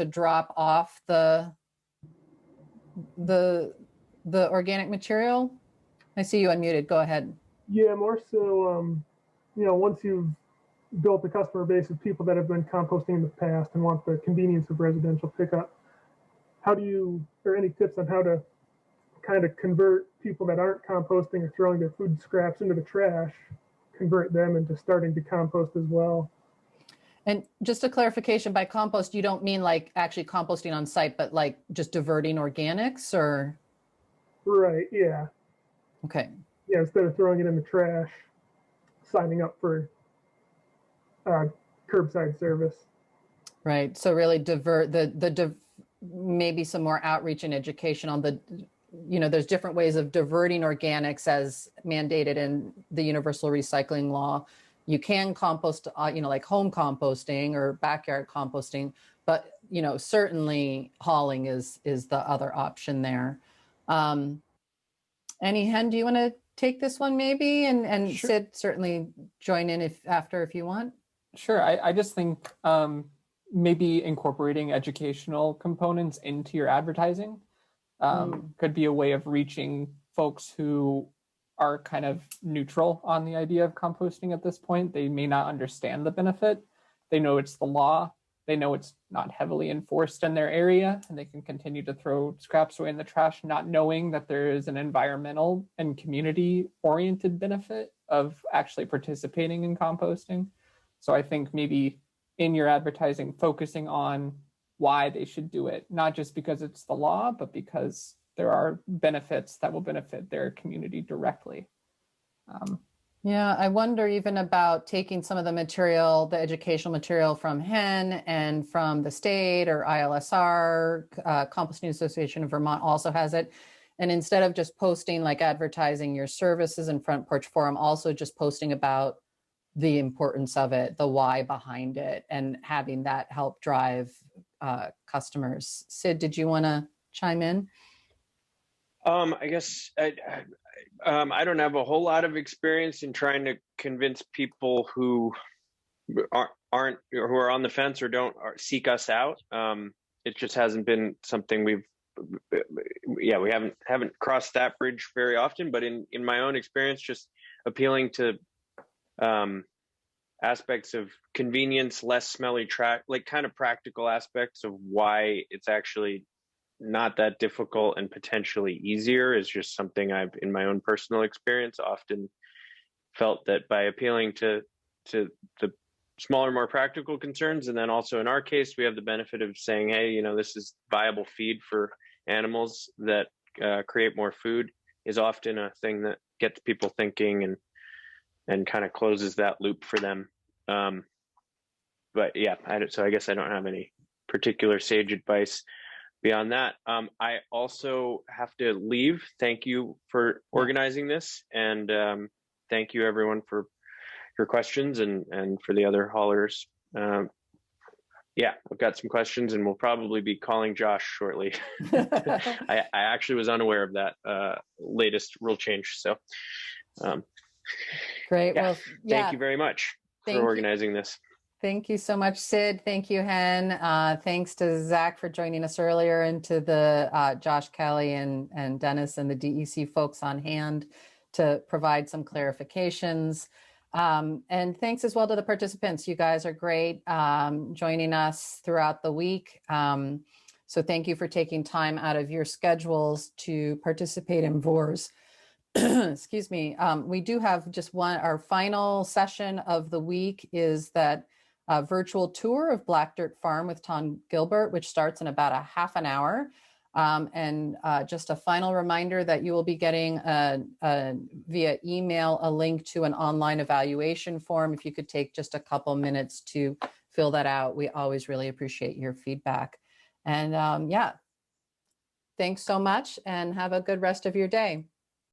drop off the organic material? I see you unmuted. Go ahead. Yeah, more so, once you've built a customer base of people that have been composting in the past and want the convenience of residential pickup, any tips on how to kind of convert people that aren't composting or throwing their food scraps into the trash, convert them into starting to compost as well? And just a clarification, by compost, you don't mean like actually composting on site, but like just diverting organics, or? Right, yeah. Okay. Yeah, instead of throwing it in the trash, signing up for curbside service. Right. So really divert maybe some more outreach and education on there's different ways of diverting organics as mandated in the universal recycling law. You can compost, like home composting or backyard composting, but, certainly hauling is the other option there. Hen, do you want to take this one maybe? And Sure. Sid, certainly join in if you want. Sure. I just think maybe incorporating educational components into your advertising could be a way of reaching folks who are kind of neutral on the idea of composting at this point. They may not understand the benefit. They know it's the law. they know it's not heavily enforced in their area, and they can continue to throw scraps away in the trash, not knowing that there is an environmental and community-oriented benefit of actually participating in composting. So I think maybe in your advertising, focusing on why they should do it, not just because it's the law, but because there are benefits that will benefit their community directly. Yeah, I wonder even about taking some of the material, the educational material from HEN and from the state or ILSR, Composting Association of Vermont also has it. And instead of just posting like advertising your services in Front Porch Forum, also just posting about the importance of it, the why behind it, and having that help drive customers. Sid, did you want to chime in? I guess I don't have a whole lot of experience in trying to convince people who aren't who are on the fence or don't seek us out. It just hasn't been something we haven't crossed that bridge very often. But in my own experience, just appealing to aspects of convenience, less smelly trash, like kind of practical aspects of why it's actually not that difficult and potentially easier is just something I've, in my own personal experience, often felt that by appealing to the smaller, more practical concerns, and then also in our case, we have the benefit of saying, hey, you know, this is viable feed for animals that create more food, is often a thing that gets people thinking and kind of closes that loop for them. But yeah, so I guess I don't have any particular sage advice beyond that. I also have to leave. Thank you for organizing this, and thank you everyone for your questions and for the other haulers. Yeah, I've got some questions, and we'll probably be calling Josh shortly. I actually was unaware of that latest rule change. So great. Yeah. Well, thank you very much for organizing this. Thank you so much, Sid. Thank you, Hen. Thanks to Zach for joining us earlier, and to the Josh, Kelly, and Dennis and the DEC folks on hand to provide some clarifications. And thanks as well to the participants. You guys are great, joining us throughout the week. So thank you for taking time out of your schedules to participate in VORS. Excuse me. We do have just our final session of the week is that virtual tour of Black Dirt Farm with Tom Gilbert, which starts in about a half an hour. And just a final reminder that you will be getting via email a link to an online evaluation form. If you could take just a couple minutes to fill that out, we always really appreciate your feedback. And yeah, thanks so much and have a good rest of your day.